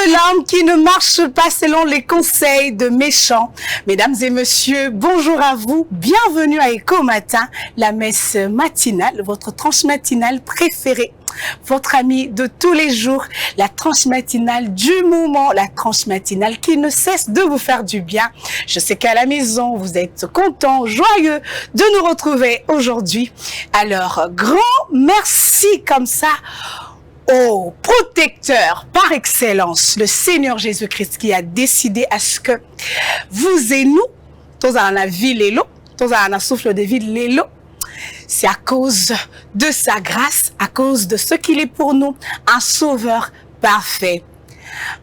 l'homme qui ne marche pas selon les conseils de méchants. Mesdames et messieurs, bonjour à vous. Bienvenue à Écho Matin, la messe matinale, votre tranche matinale préférée. Votre ami de tous les jours, la tranche matinale du moment, la tranche matinale qui ne cesse de vous faire du bien. Je sais qu'à la maison, vous êtes contents, joyeux de nous retrouver aujourd'hui. Alors, grand merci comme ça au protecteur par excellence, le Seigneur Jésus-Christ qui a décidé à ce que vous et nous, tous dans la vie l'élo, tous dans la souffle de vie l'élo, c'est à cause de sa grâce, à cause de ce qu'il est pour nous, un sauveur parfait.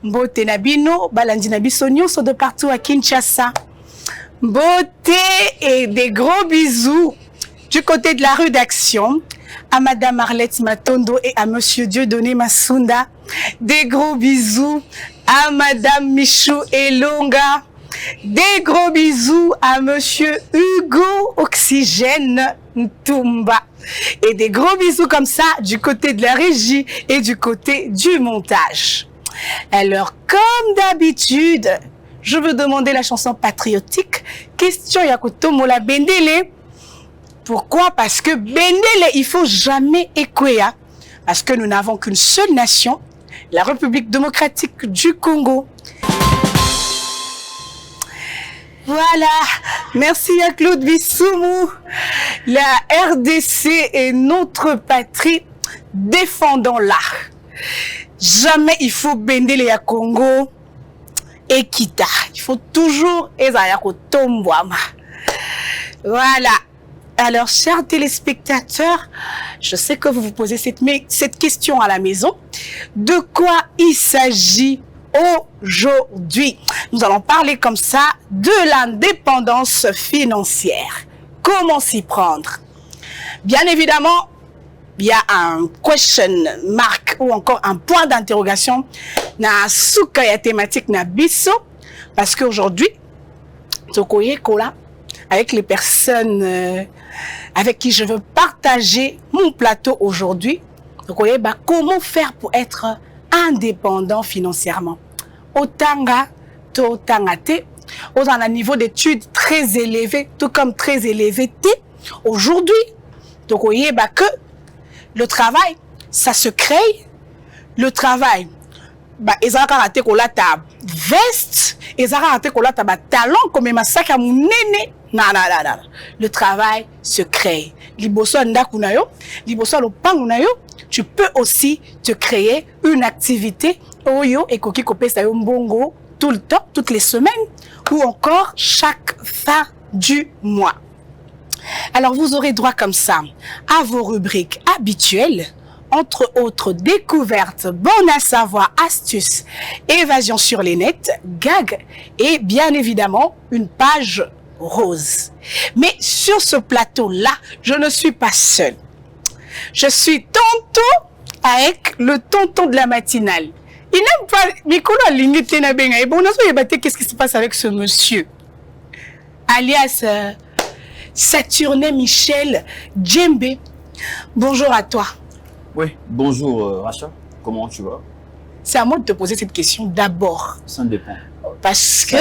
Mbote Nabino, Balandi Nabisonio sont de partout à Kinshasa. Beauté et des gros bisous du côté de la rédaction à Madame Arlette Matondo et à Monsieur Dieudonné Masunda. Des gros bisous à Madame Michou Elonga. Des gros bisous à Monsieur Hugo Oxygène Ntumba. Et des gros bisous comme ça du côté de la régie et du côté du montage. Alors, comme d'habitude, je veux demander la chanson patriotique. Question Yakuto Mola Bendele. Pourquoi? Parce que Bendele, il faut jamais écouer. Parce que nous n'avons qu'une seule nation, la République démocratique du Congo. Voilà, merci à Claude Bissoumou. La RDC est notre patrie, défendons-la. Jamais il faut Bendele à Congo et Kita. Il faut toujours Ezayako Tombouama. Voilà. Alors, chers téléspectateurs, je sais que vous vous posez cette question à la maison. De quoi il s'agit aujourd'hui? Nous allons parler comme ça de l'indépendance financière. Comment s'y prendre? Bien évidemment, il y a un question mark ou encore un point d'interrogation na soukaya thématique na biso parce qu'aujourd'hui, tokoye kola avec les personnes avec qui je veux partager mon plateau aujourd'hui. Tokoye ba comment faire pour être indépendant financièrement. Otanga to tangate, aux un niveau d'études très élevé, tout comme très élevé T. Aujourd'hui, donc vous voyez que le travail, ça se crée. Le travail, ils ont raté qu'on a ta veste, ils ont raté qu'on a ta talent comme un sac à mon néné. Non. Le travail se crée. Liboso ndakunayo, liboso lopangunayo. Tu peux aussi te créer une activité oyo et koki kopesa yo mbongo tout le temps, toutes les semaines ou encore chaque fin du mois. Alors vous aurez droit comme ça à vos rubriques habituelles, entre autres découvertes, bonnes à savoir, astuces, évasion sur les nets, gags et bien évidemment une page rose. Mais sur ce plateau-là, je ne suis pas seule. Je suis tonton avec le tonton de la matinale. Il n'aime pas Mikolo Lingete na benga. Et bon, qu'est-ce qui se passe avec ce monsieur? Alias Saturnin Michel Djembe. Bonjour à toi. Oui, bonjour Racha. Comment tu vas? C'est à moi de te poser cette question d'abord. Ça dépend. Parce que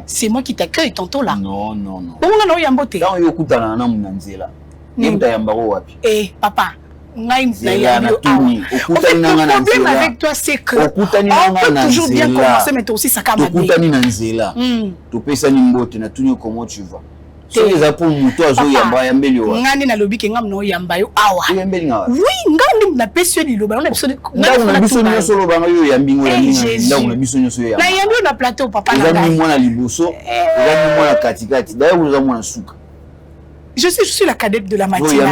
c'est moi qui t'accueille tonton là. Non. Eh, papa. Le problème avec toi, c'est que on peut toujours bien commencer, mais toi aussi, ça comment tu vas? Je suis la cadette de la matinale.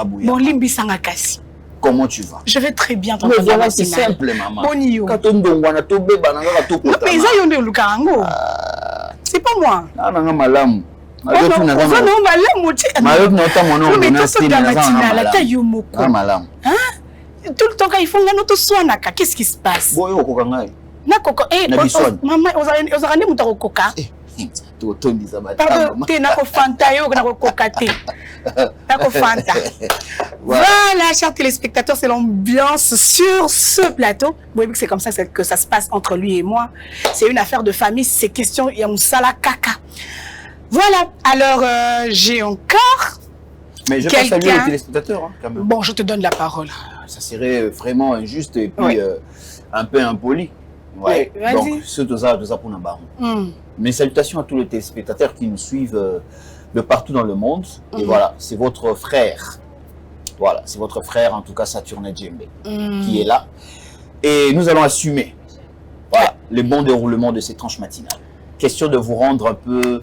Bon, Limbi Sangakasi. Comment tu vas? Je vais très bien. Mais voilà, c'est simple, maman. C'est pas moi. Tout le temps quand ils font notre soin, qu'est-ce qui se passe? Maman, Pardon, t'es nako fanta yo, nako kokate. Nako fanta. Voilà, chers téléspectateurs, c'est l'ambiance sur ce plateau. Vous voyez que c'est comme ça que ça se passe entre lui et moi. C'est une affaire de famille, c'est question, il y a un sala caca. Voilà, alors j'ai encore Mais je pense saluer les téléspectateurs, hein, quand même. Bon, je te donne la parole. Ça serait vraiment injuste et puis Oui. un peu impoli. Ouais. Oui, vas-y. Donc, c'est tout ça pour nous baron. Mes salutations à tous les téléspectateurs qui nous suivent de partout dans le monde. Et voilà, c'est votre frère. Voilà, c'est votre frère, en tout cas Saturne Djembe, qui est là. Et nous allons assumer voilà, le bon déroulement de ces tranches matinales. Question de vous rendre un peu,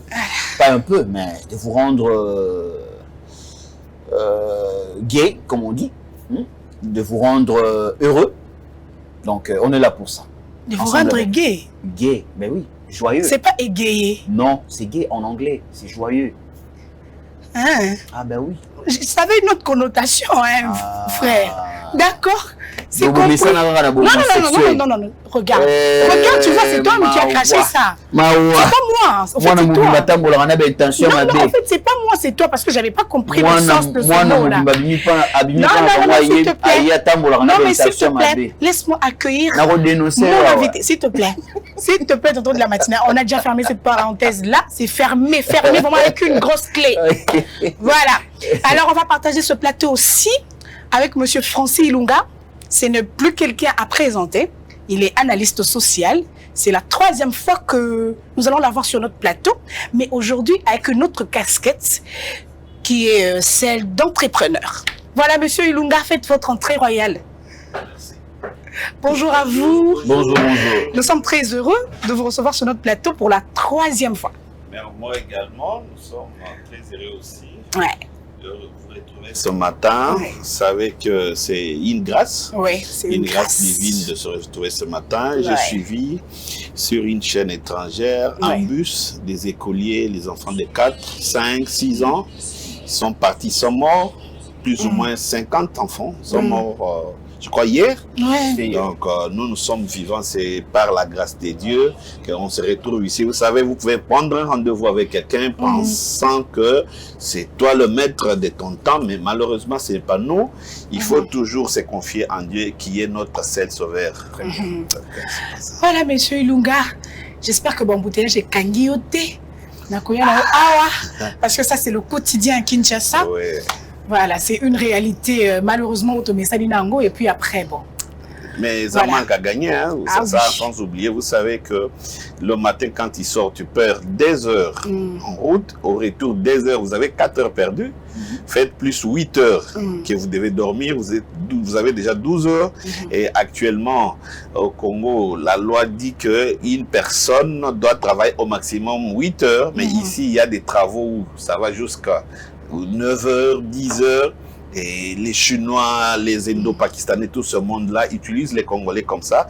pas un peu, mais de vous rendre gay, comme on dit, de vous rendre heureux. Donc, on est là pour ça. De vous rendre gay. Gay, mais oui, joyeux. C'est pas égayé. Non, c'est gay en anglais, c'est joyeux. Hein? Ah ben oui. Ça avait une autre connotation, hein, frère. D'accord? C'est donc, compris. Non. Regarde. Regarde, tu vois, c'est toi qui as craché ça. C'est pas moi. En fait, c'est toi. Non, en fait, c'est pas moi, c'est toi, parce que j'avais pas compris le sens de ce mot-là. Non, s'il te plaît. Non, mais s'il te plaît, laisse-moi accueillir mon invité. S'il te plaît. S'il te plaît, tonton de la matinée, on a déjà fermé cette parenthèse-là. C'est fermé vraiment avec une grosse clé. Voilà. Alors, on va partager ce plateau aussi avec Monsieur Francis Ilunga. Ce n'est plus quelqu'un à présenter. Il est analyste social. C'est la 3e fois que nous allons l'avoir sur notre plateau. Mais aujourd'hui, avec une autre casquette qui est celle d'entrepreneur. Voilà, Monsieur Ilunga, faites votre entrée royale. Bonjour à vous. Bonjour. Nous sommes très heureux de vous recevoir sur notre plateau pour la 3e fois. Mais moi également, nous sommes très heureux aussi de vous retrouver ce matin. Vous savez que c'est une grâce. Oui, c'est une grâce divine de se retrouver ce matin. J'ai suivi sur une chaîne étrangère en bus des écoliers, les enfants de 4, 5, 6 ans. Ils sont partis, ils sont morts. Plus ou moins 50 enfants sont morts. Je crois hier. Donc nous sommes vivants, c'est par la grâce de Dieu qu'on se retrouve ici. Vous savez, vous pouvez prendre un rendez-vous avec quelqu'un pensant que c'est toi le maître de ton temps, mais malheureusement ce n'est pas nous. Il faut toujours se confier en Dieu qui est notre seul sauveur. Voilà, Monsieur Ilunga, j'espère que bon bouteillage est kangioté. Parce que ça c'est le quotidien à Kinshasa. Voilà, c'est une réalité malheureusement au Tomesalinango et puis après, bon. Mais ça manque à gagner, hein. Sans oublier, vous savez que le matin quand il sort, tu perds des heures en route, au retour des heures, vous avez 4 heures perdues, faites plus 8 heures que vous devez dormir, vous avez déjà 12 heures et actuellement au Congo, la loi dit qu'une personne doit travailler au maximum 8 heures, mais ici il y a des travaux où ça va jusqu'à 9 heures, 10 heures, et les Chinois, les Indo-Pakistanais, tout ce monde-là utilisent les Congolais comme ça.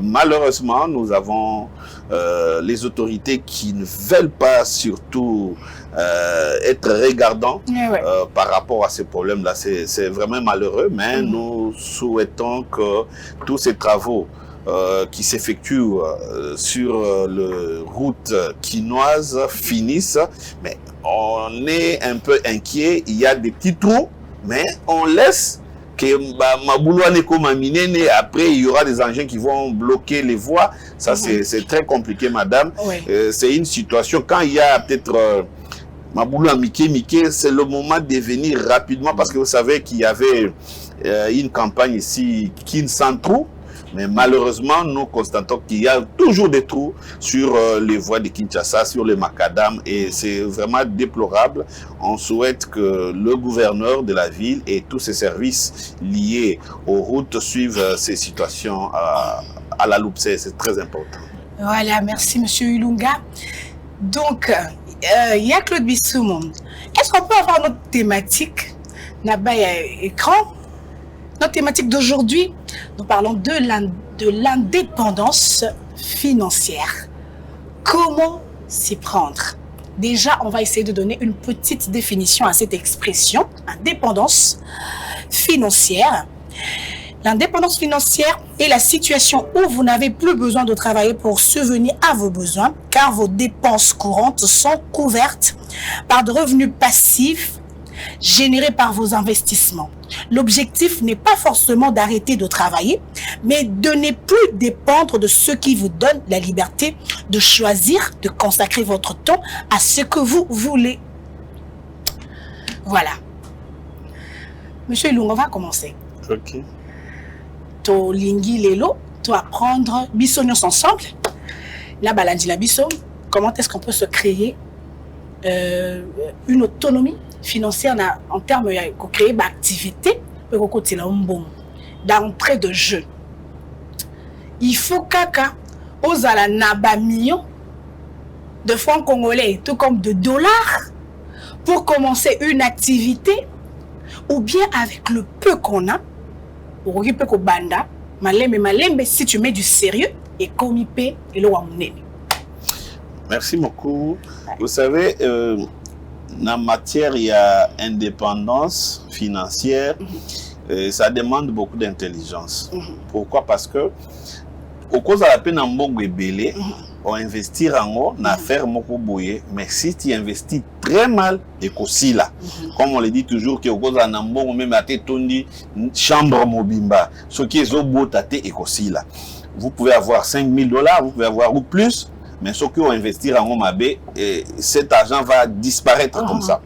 Malheureusement, nous avons les autorités qui ne veulent pas surtout être regardants par rapport à ces problèmes-là. C'est vraiment malheureux, mais nous souhaitons que tous ces travaux qui s'effectuent sur la route quinoise finissent, mais on est un peu inquiet. Il y a des petits trous, mais on laisse que après il y aura des engins qui vont bloquer les voies. Ça c'est très compliqué, madame. C'est une situation quand il y a peut-être c'est le moment de venir rapidement parce que vous savez qu'il y avait une campagne ici qui ne sans trou. Mais malheureusement, nous constatons qu'il y a toujours des trous sur les voies de Kinshasa, sur les macadam, et c'est vraiment déplorable. On souhaite que le gouverneur de la ville et tous ses services liés aux routes suivent ces situations à la loupe. C'est très important. Voilà, merci Monsieur Ilunga. Donc, il y a Claude Bissoumou. Est-ce qu'on peut avoir notre thématique Nabaya écran. Notre thématique d'aujourd'hui, nous parlons de l'indépendance financière. Comment s'y prendre? Déjà, on va essayer de donner une petite définition à cette expression, indépendance financière. L'indépendance financière est la situation où vous n'avez plus besoin de travailler pour subvenir à vos besoins, car vos dépenses courantes sont couvertes par de revenus passifs générés par vos investissements. L'objectif n'est pas forcément d'arrêter de travailler, mais de ne plus dépendre de ceux qui vous donnent la liberté de choisir, de consacrer votre temps à ce que vous voulez. Voilà. Monsieur Ilunga, on va commencer. Ok. To lingi lelo, to apprendre bisognos ensemble. La balandi la biso, comment est-ce qu'on peut se créer une autonomie financière en termes de créer une activité d'entrée de jeu. Il faut kaka aux ala naba millions de francs congolais, tout comme de dollars, pour commencer une activité, ou bien avec le peu qu'on a, si tu mets du sérieux et comme il paie, et merci beaucoup. Vous savez, dans matière, il y a indépendance financière, ça demande beaucoup d'intelligence. Pourquoi? Parce que, au cause de la peine en bon belé, on investit en affaire moko boye, mais si tu investis très mal, et qu'aussi là, comme on le dit toujours, que au cause de la bon même à tondi chambre mobimba, ce qui est au beau tate et qu'aussi là, vous pouvez avoir 5 000 $, vous pouvez avoir ou plus. Mais ceux qui vont investir en Omabé, cet argent va disparaître comme ça.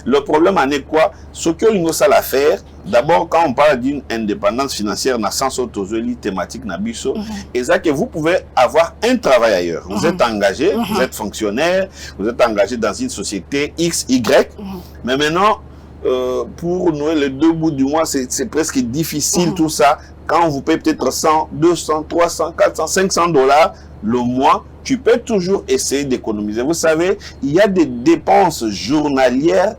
Le problème en est quoi? Ce que nous allons faire, d'abord, quand on parle d'une indépendance financière, dans le sens autosoli thématique Nabiso, et ça que vous pouvez avoir un travail ailleurs. Vous êtes engagé, vous êtes fonctionnaire, vous êtes engagé dans une société X, Y, mais maintenant, pour nous, les 2 bouts du mois, c'est presque difficile tout ça. Quand on vous paye peut-être 100, 200, 300, 400, 500 $ le mois, tu peux toujours essayer d'économiser. Vous savez, il y a des dépenses journalières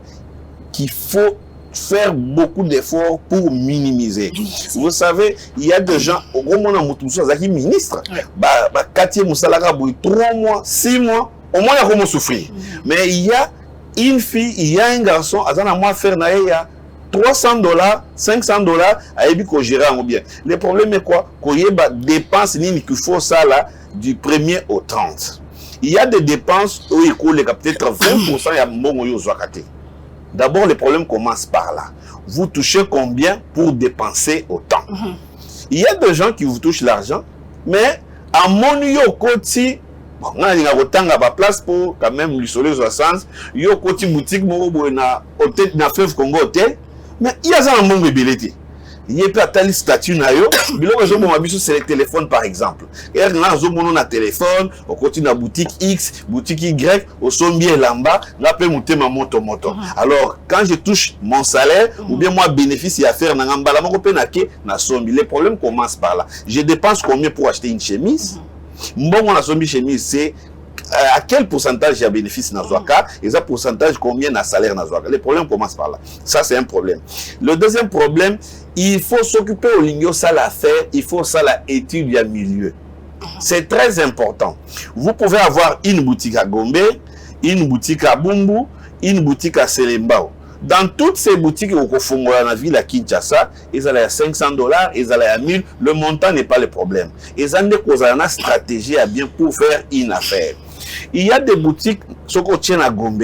qu'il faut faire beaucoup d'efforts pour minimiser. Vous savez, il y a des gens, au moment où on a ministre, 4e 3 mois, 6 mois, au moins il y a souffrir. Mais il y a une fille, il y a un garçon, à moi faire 300 $, 500 $, à Ebi qu'on gère en bien. Le problème est quoi? Qu'il y a des dépenses qu'il faut ça là du 1er au 30. Il y a des dépenses où il coule peut-être 20% il y a mon yozuakate. D'abord, le problème commence par là. Vous touchez combien pour dépenser autant? Il y a des gens qui vous touchent l'argent, mais à mon yokoti, on a une place pour quand même lui soleil 60, yokoti boutique na hôtel na Fleuve Congo hôtel, mais il y a ça un bon bébélité. Il y a pas tel statut na yo, biloko zo mo biso c'est le téléphone par exemple. Et là zo mono na téléphone, au côté na boutique X, boutique Y, au sombi lamba, na pe monter ma moto. Alors quand je touche mon salaire ou bien moi bénéfice à faire na ngambala moko pe na ke na sombi, les problèmes commencent par là. Je dépense combien pour acheter une chemise? Bon, la sombi chemise c'est à quel pourcentage il y a bénéfice dans Zouaka et ça pourcentage combien dans salaire dans Zouaka. Les problèmes commencent par là. Ça c'est un problème. Le deuxième problème, il faut s'occuper au lingio ça la faire, il faut ça la étude à milieu. C'est très important. Vous pouvez avoir une boutique à Gombe, une boutique à Bumbu, une boutique à Selembao. Dans toutes ces boutiques au Kofongo, dans la ville à Kinshasa, ils allaient à 500 $, ils allaient à 1000, le montant n'est pas le problème. Ils ont une stratégie à bien pour faire une affaire. Il y a des boutiques, ce qu'on tient à Gombe,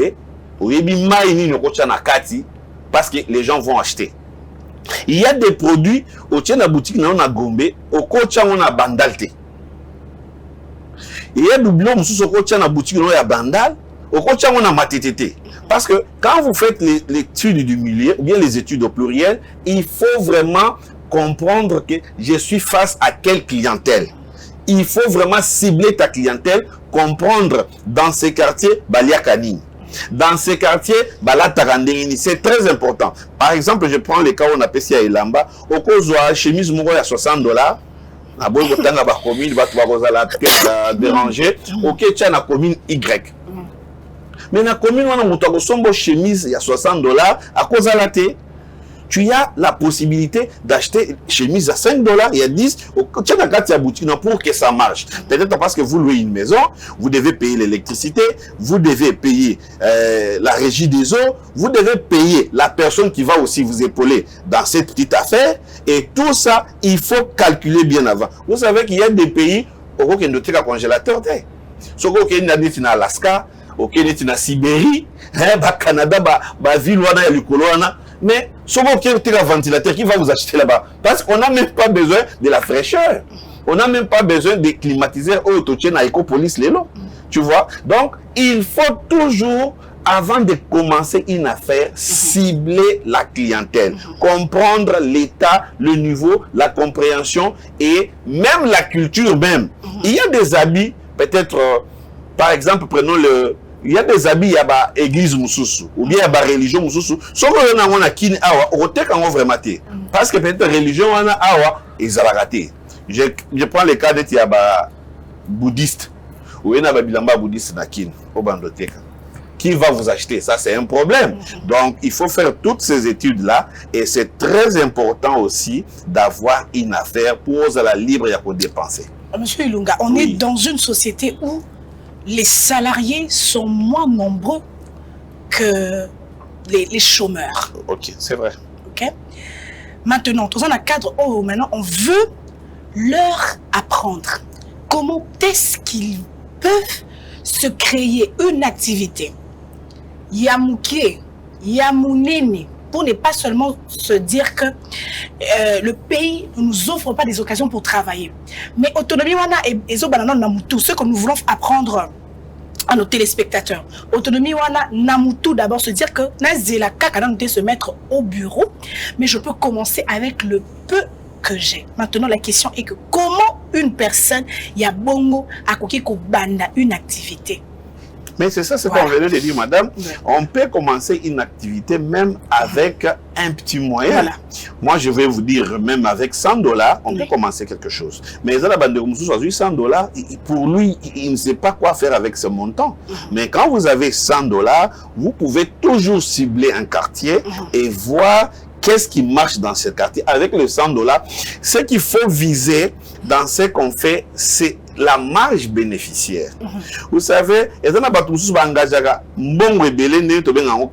où il y a Kati, parce que les gens vont acheter. Il y a des produits, au tient à boutique, à Gombe, au coach, on a Bandalte. Il y a des bibliothèques, ce qu'on tient à boutique, on a Bandal, au coach, on a Matétété. Parce que quand vous faites l'étude du milieu, ou bien les études au pluriel, il faut vraiment comprendre que je suis face à quelle clientèle. Il faut vraiment cibler ta clientèle, comprendre dans ces quartiers, Balia Kanini. Dans ces quartiers, Bala Tarandengini. C'est très important. Par exemple, je prends le cas où on appelle ça Elamba. Au cause de la chemise, il y a 60 $. À bon temps, la commune va te déranger. Ok, tu as la commune Y. Mais la commune, on a une chemise, il y a 60 $. À cause de la thé. tu as la possibilité d'acheter chemise à 5 $, il y a 10, tu as la carte à boutique pour que ça marche. Peut-être parce que vous louez une maison, vous devez payer l'électricité, vous devez payer la régie des eaux, vous devez payer la personne qui va aussi vous épauler dans cette petite affaire, et tout ça, il faut calculer bien avant. Vous savez qu'il y a des pays où il y a un congélateur. Ce qui est en Alaska, au Sibérie, Canada, ville mais ce qui est un ventilateur qui va vous acheter là-bas. Parce qu'on n'a même pas besoin de la fraîcheur. On n'a même pas besoin de climatiseurs ou de écopolis. Tu vois? Donc, il faut toujours, avant de commencer une affaire, cibler la clientèle, comprendre l'état, le niveau, la compréhension et même la culture même. Il y a des habits, peut-être, par exemple, prenons il y a des habits, il y a l'église Moussousou, ou bien il y a la religion Moussousou. Sauf que nous avons qui vraiment. Parce que peut-être la religion, ils ont raté. Je prends le cas d'être bouddhiste, ou il y a un bouddhiste au Bandoteka. Qui va vous acheter? Ça, c'est un problème. Donc, il faut faire toutes ces études-là. Et c'est très important aussi d'avoir une affaire pour la libre et pour dépenser. Monsieur Ilunga, on est dans une société où les salariés sont moins nombreux que les chômeurs. Ok, c'est vrai. Ok. Maintenant, dans un cadre où maintenant on veut leur apprendre comment est-ce qu'ils peuvent se créer une activité. Yamouké, Yamounene, pour ne pas seulement se dire que le pays ne nous offre pas des occasions pour travailler. Mais autonomie, ce que nous voulons apprendre à nos téléspectateurs. Autonomie, Namutu, d'abord se dire que Nazela Kaka se mettre au bureau, mais je peux commencer avec le peu que j'ai. Maintenant, la question est que comment une personne, Yabongo, a banda une activité? Mais c'est ça ce qu'on venait de dire, madame. On peut commencer une activité même avec un petit moyen. Voilà. Moi, je vais vous dire, même avec 100 $, on peut commencer quelque chose. Mais la bande de 100 $, pour lui, il ne sait pas quoi faire avec ce montant. Mais quand vous avez 100 $, vous pouvez toujours cibler un quartier et voir qu'est-ce qui marche dans ce quartier. Avec les 100 $, ce qu'il faut viser dans ce qu'on fait, c'est la marge bénéficiaire. Vous savez, il y a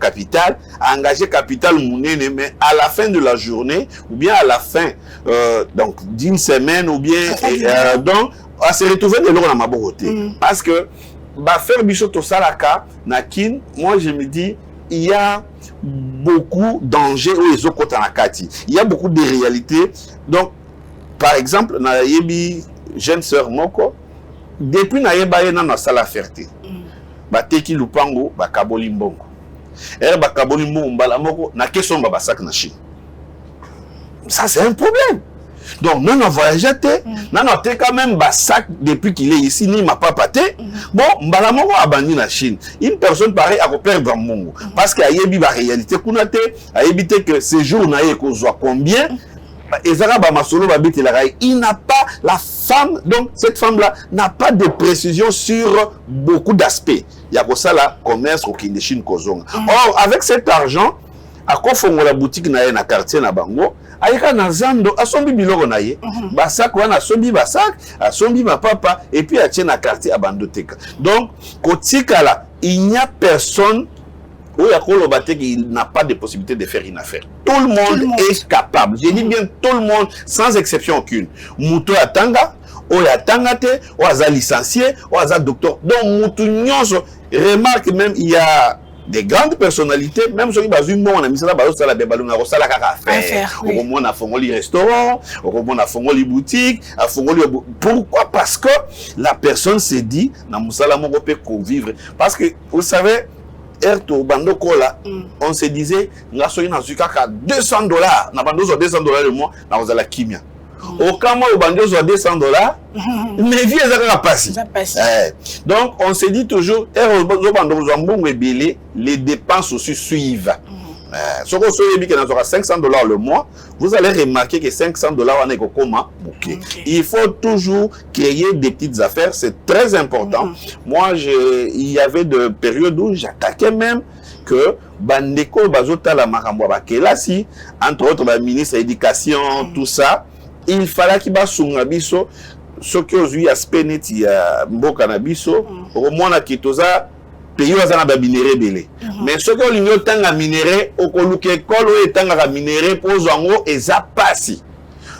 capital, engager capital, mais à la fin de la journée, ou bien à la fin donc d'une semaine, ou bien donc, à se retrouver de l'eau dans ma beauté. Parce que, faire bichot au salaka, nakin, moi je me dis, il y a beaucoup d'enjeux où les autres il y a beaucoup de réalités. Donc, par exemple, na yebi jeune sœur moko, depuis na yeba ye na sala ferté. Ba teki lupango ba kaboli mbongo. Ba kaboli mbongo mbala moko na keso ba sac na Chine. Ça c'est un problème. Donc, non, on voyage, non, on quand même bas sac depuis qu'il est ici, ni ma papa té. Bon, mbalamoko abandonné la Chine. Une personne pareille a perdre dans mon parce qu'il y a une réalité qu'on a évité que ces jours n'a qu'on soit combien. Il n'a pas la femme, donc cette femme-là n'a pas de précision sur beaucoup d'aspects. Il y a pour ça là, commerce au Chine Kozonga. Or, avec cet argent, à quoi font la boutique na quartier na bango? Aïka na zando asombi biloko na ye basak wana asombi basak asombi ma papa et puis a tient na quartier abandoteka. Donc kotika là il n'y a personne où il n'a pas de possibilité de faire une affaire. Tout le monde est capable. Je dis bien tout le monde sans exception aucune. Muto atanga oya tangate oya licencié oya docteur. Donc mutu nyonso remarque même il y a des grandes personnalités, même ceux qui basent bon, on a mis ça là, ça la bébalou, on a reçu la affaire. Au moins, on a fait les restaurants, au moins, on a fait les boutiques, pourquoi? Parce que la personne s'est dit, na musala mo peut convivre. Parce que, vous savez, Erto Bandoko là, on se disait, nga soyi na zukaka $200, na bandozo $200 le mois, na ozala kimia. Au cas où bandozo $200, mais vie est passé. Donc on se dit toujours, les dépenses aussi suivent. Si vous avez 500 $ le mois, vous allez remarquer que 500 $ on est comment. Il faut toujours créer des petites affaires, c'est très important. Moi, il y avait des périodes où j'attaquais même que bandeko bazota la makambo bakelasi entre autres ba ministre éducation tout ça il fallait qu'il ba sunga biso ce que ozui aspect neti ya mboka na biso au moins ki toza pays wazana ba minéré belé mais ce que l'union tanga minéré okoluka école o etanga ka minéré pozo ngo eza pasi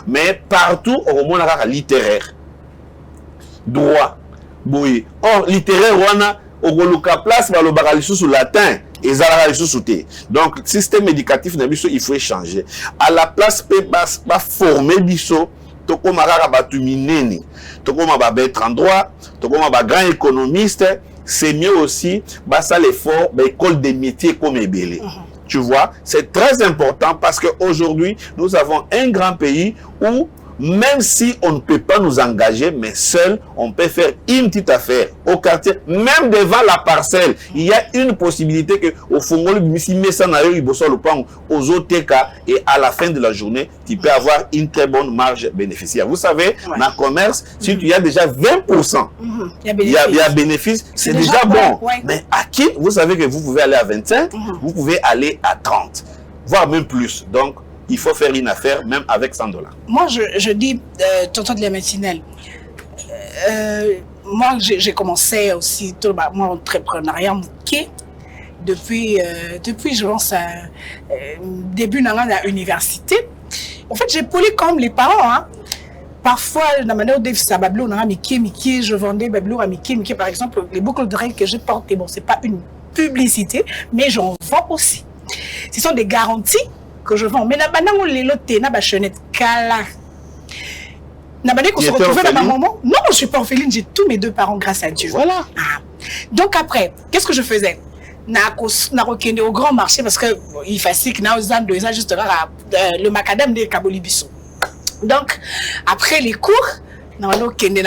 mais partout au moins na littéraire droit boy or littéraire wana okoluka place ba lo bakali sous latin ezala sous té donc système éducatif na biso il faut changer à la place pe ba former biso to koma kaka batu minene to koma ba être en droit to koma ba grand économiste c'est mieux aussi ça l'effort école des métiers comme ebele tu vois c'est très important parce que aujourd'hui nous avons un grand pays où même si on ne peut pas nous engager, mais seul, on peut faire une petite affaire au quartier, même devant la parcelle. Il y a une possibilité que au fond, aux autres cas, et à la fin de la journée, tu peux avoir une très bonne marge bénéficiaire. Vous savez, dans le commerce, si tu as déjà 20%, il y a bénéfice, c'est déjà bon. Mais à qui, vous savez que vous pouvez aller à 25, vous pouvez aller à 30, voire même plus. Donc, il faut faire une affaire même avec $100. Moi, je dis, tonton de la matinale, moi, j'ai commencé aussi, mon entrepreneuriat depuis, je pense, début de l'université. En fait, j'ai poli comme les parents. Hein. Parfois, dans ma manière de je vendais à Mickey, par exemple, les boucles d'oreilles que je porte, bon, c'est pas une publicité, mais j'en vends aussi. Ce sont des garanties que je vends. Mais on les lotés, na chenette kala. Qu'on se retrouve dans un moment. Non, je suis pas orpheline, j'ai tous mes deux parents grâce à Dieu. Voilà. Ah. Donc après, qu'est-ce que je faisais? Na au grand marché parce que il facile que na aux deux ans juste là le macadam de Kabolibiso. Donc après les cours, na kende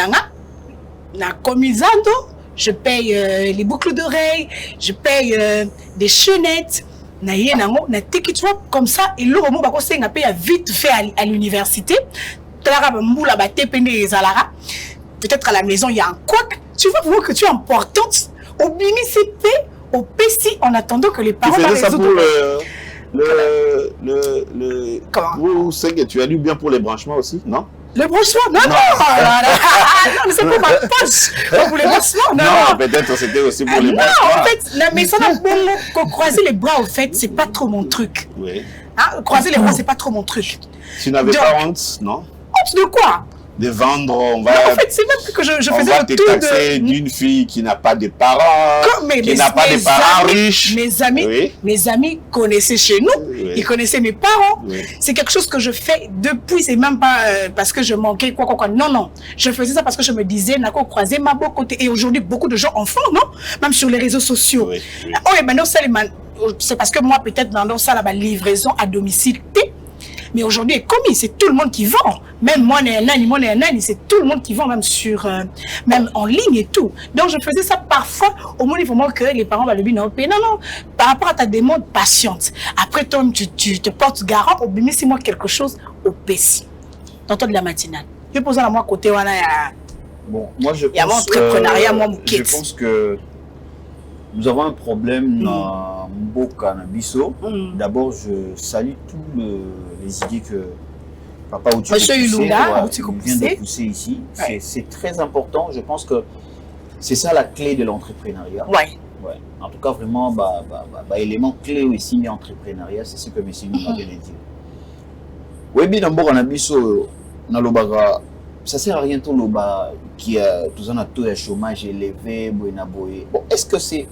na commisando, je paye les boucles d'oreilles, je paye des chaînettes. Na comme ça et le moment bako senga pe ya vite fait à l'université peut-être à la maison il y a un couac tu vois vraiment que tu es importante au BMCP au PC en attendant que les parents tu faisais ça pour vous savez que tu as lu bien pour les branchements aussi non? Le branchement? Non, non, non, mais c'est pour ma poche. Pas pour les branchements, non. Peut-être c'était aussi pour les branchements. Non, en fait, mais ça n'a pas croiser les bras, en fait, c'est pas trop mon truc. Oui. Hein? Croiser les bras, c'est pas trop mon truc. Tu n'avais pas honte, non? Honte de quoi? De vendre, on va... Non, en fait, c'est même que je faisais le tour de... d'une fille qui n'a pas de parents, qui n'a pas de parents riches. Mes amis connaissaient chez nous, ils connaissaient mes parents. C'est quelque chose que je fais depuis, c'est même pas parce que je manquais quoi. Non, non. Je faisais ça parce que je me disais, n'a qu'à croiser ma beau côté. Et aujourd'hui, beaucoup de gens en font, non? Même sur les réseaux sociaux. Oh, et maintenant, c'est parce que moi, peut-être, dans ça, la livraison à domicile, mais aujourd'hui, comme c'est tout le monde qui vend. Même moi, c'est tout le monde qui vend, même sur, même en ligne et tout. Donc, je faisais ça parfois, au moins, il faut que les parents vont le dire, non, non, par rapport à ta demande patiente. Après, toi, tu te portes garant, au c'est moi quelque chose au PC. Tantôt de la matinale. Je pose à moi côté, voilà, bon, moi, je pense que nous avons un problème dans Mboka Nabiso. D'abord, je salue tous les idées que Papa Outiko vient de pousser ici. C'est très important. Je pense que c'est ça la clé de l'entrepreneuriat. Ouais. En tout cas, vraiment, élément clé aussi de l'entrepreneuriat, c'est ce que M. Numa vient de dire. Oui, bien, dans Mboka Nabiso, ça sert à rien tout le bas qui a tout un taux de chômage élevé, bon, est-ce que ces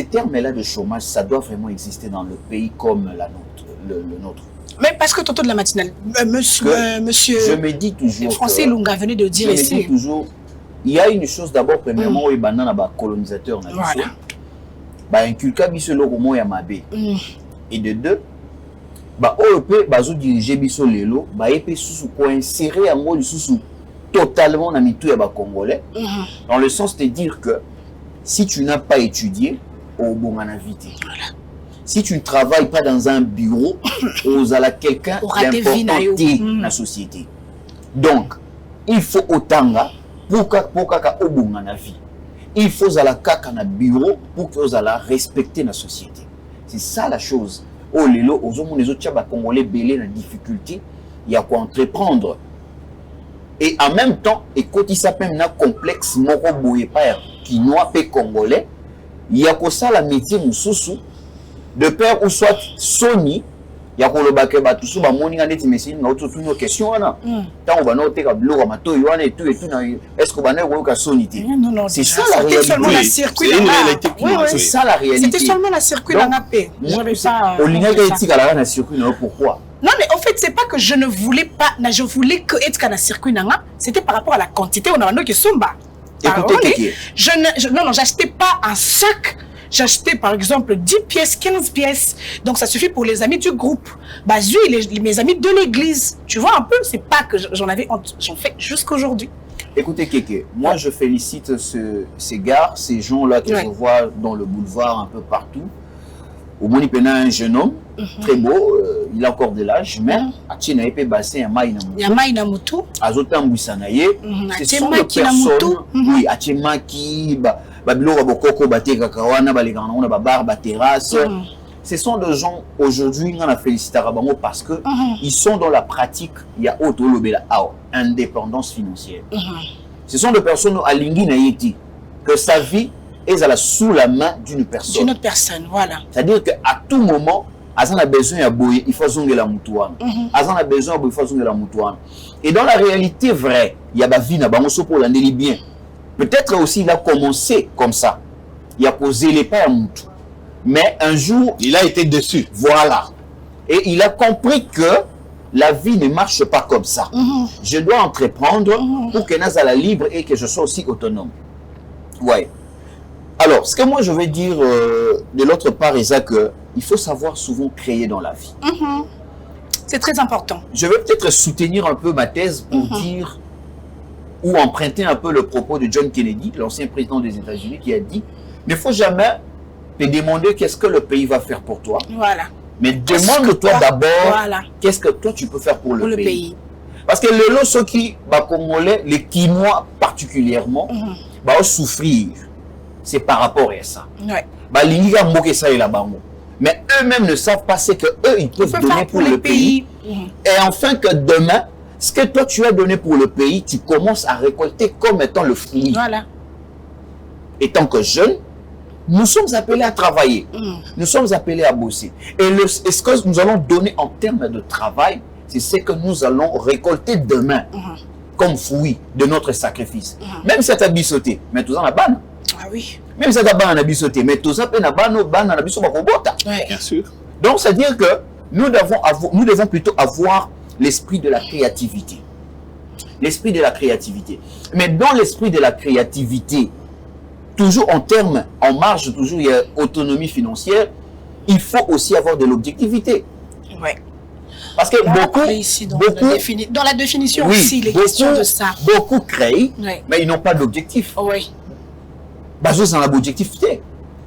termes-là de chômage, ça doit vraiment exister dans le pays comme le nôtre? Mais parce que tantôt de la matinale, monsieur je me dis toujours Français Lunga venait de dire ici. Je me dis toujours, il y a une chose d'abord, premièrement, il y a des colonisateurs, inculquer biso loko mo ya mabe. Et de deux, bazo diriger biso lelo, épé sous ko insérer en mode sous totalement dans mitou ya ba congolais. Dans le sens de dire que si tu n'as pas étudié, au bon en invité. Si tu ne travailles pas dans un bureau, on a quelqu'un d'important dans la société. Donc, il faut autant pour au bon en vie. Il faut à la caca dans bureau pour que vous allez respecter la société. C'est ça la chose. Oh, les lots, les autres Congolais belé la difficulté, il y a quoi entreprendre. Et en même temps, et quand il s'appelle un complexe moro boye père qui noie pe congolais, il y a quoi ça la métier moussou de père ou soit Sony. Il y a le bac à tout ça, il y a une question. Tant on va noter que le ramato, il y a tout et tout. Est-ce qu'on va avoir sonité? Non, c'est ça la réalité. Seulement la circuit. C'est ça la réalité. C'était seulement la circuit dans la paix. Au ligne de la circuit, pourquoi? Non, mais en fait, c'est pas que je ne voulais pas, je voulais que être dans la circuit, c'était par rapport à la quantité. On a un qui somba. Écoutez, non, j'achetais pas un sac. J'achetais par exemple 10 pièces, 15 pièces. Donc ça suffit pour les amis du groupe. Bazu et mes amis de l'église. Tu vois un peu, c'est pas que j'en avais honte. J'en fais jusqu'aujourd'hui. Écoutez, Kéké, moi je félicite ces gars, ces gens-là que je vois dans le boulevard un peu partout. Au moins, il y a un jeune homme, très beau, il a encore de l'âge, mais il a un bassin, il y a un Moutou. Ce sont des personnes, oui, ce sont des gens aujourd'hui, on a félicité parce que ils sont dans la pratique, il y a indépendance financière. Ce sont des personnes à l'ingui que sa vie est sous la main d'une personne. D'une autre personne, voilà. C'est-à-dire qu'à tout moment, Azan a besoin de boyer, il faut zonger la moutouane. Azan a besoin de boyer, il faut zonger la moutouane. Et dans la réalité vraie, il y a la vie, pour l'année bien. Peut-être aussi il a commencé comme ça. Il a posé les pas à Moutou. Mais un jour, il a été déçu. Voilà. Et il a compris que la vie ne marche pas comme ça. Je dois entreprendre pour que je sois libre et que je sois aussi autonome. Ouais. Alors, ce que moi je veux dire de l'autre part, Isaac, il faut savoir souvent créer dans la vie. C'est très important. Je vais peut-être soutenir un peu ma thèse pour dire ou emprunter un peu le propos de John Kennedy, l'ancien président des États-Unis, qui a dit « Ne faut jamais te demander qu'est-ce que le pays va faire pour toi. Voilà. Mais demande-toi d'abord qu'est-ce que toi tu peux faire pour le pays. » Parce que les ceux qui, Congolais, les Kinois particulièrement, vont souffrir. C'est par rapport à ça. Mais eux-mêmes ne savent pas ce qu'eux, ils peuvent donner pour le pays. Et enfin que demain, ce que toi tu as donné pour le pays, tu commences à récolter comme étant le fruit. Voilà. Étant que jeunes, nous sommes appelés à travailler. Nous sommes appelés à bosser. Et ce que nous allons donner en termes de travail, c'est ce que nous allons récolter demain comme fruit de notre sacrifice. Même si tu as bisauté, mais tout ça la banne. Ah oui. Même si tu as bisauté, mais tout ça la banne, bien sûr. Donc, c'est-à-dire que nous devons plutôt avoir l'esprit de la créativité. L'esprit de la créativité. Mais dans l'esprit de la créativité, toujours en marge, toujours il y a autonomie financière, il faut aussi avoir de l'objectivité. Oui. Parce que dans la définition aussi, les questions de ça. Beaucoup créent, mais ils n'ont pas d'objectif. Oui. Basé sur l'objectivité.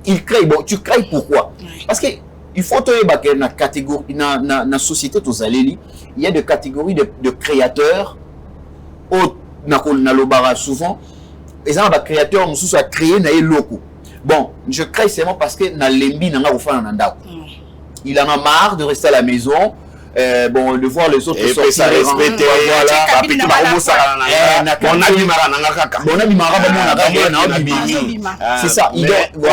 Ils créent. Bon, tu crées pourquoi? Parce que il faut que dans la catégorie, dans la société, il y a des catégories de créateurs. Souvent, les gens qui créateurs sont créés dans les locaux. Bon, je crée seulement parce que dans l'embi, il en a marre de rester à la maison. Bon, de voir les autres sortir. Ça respecter. C'est ça.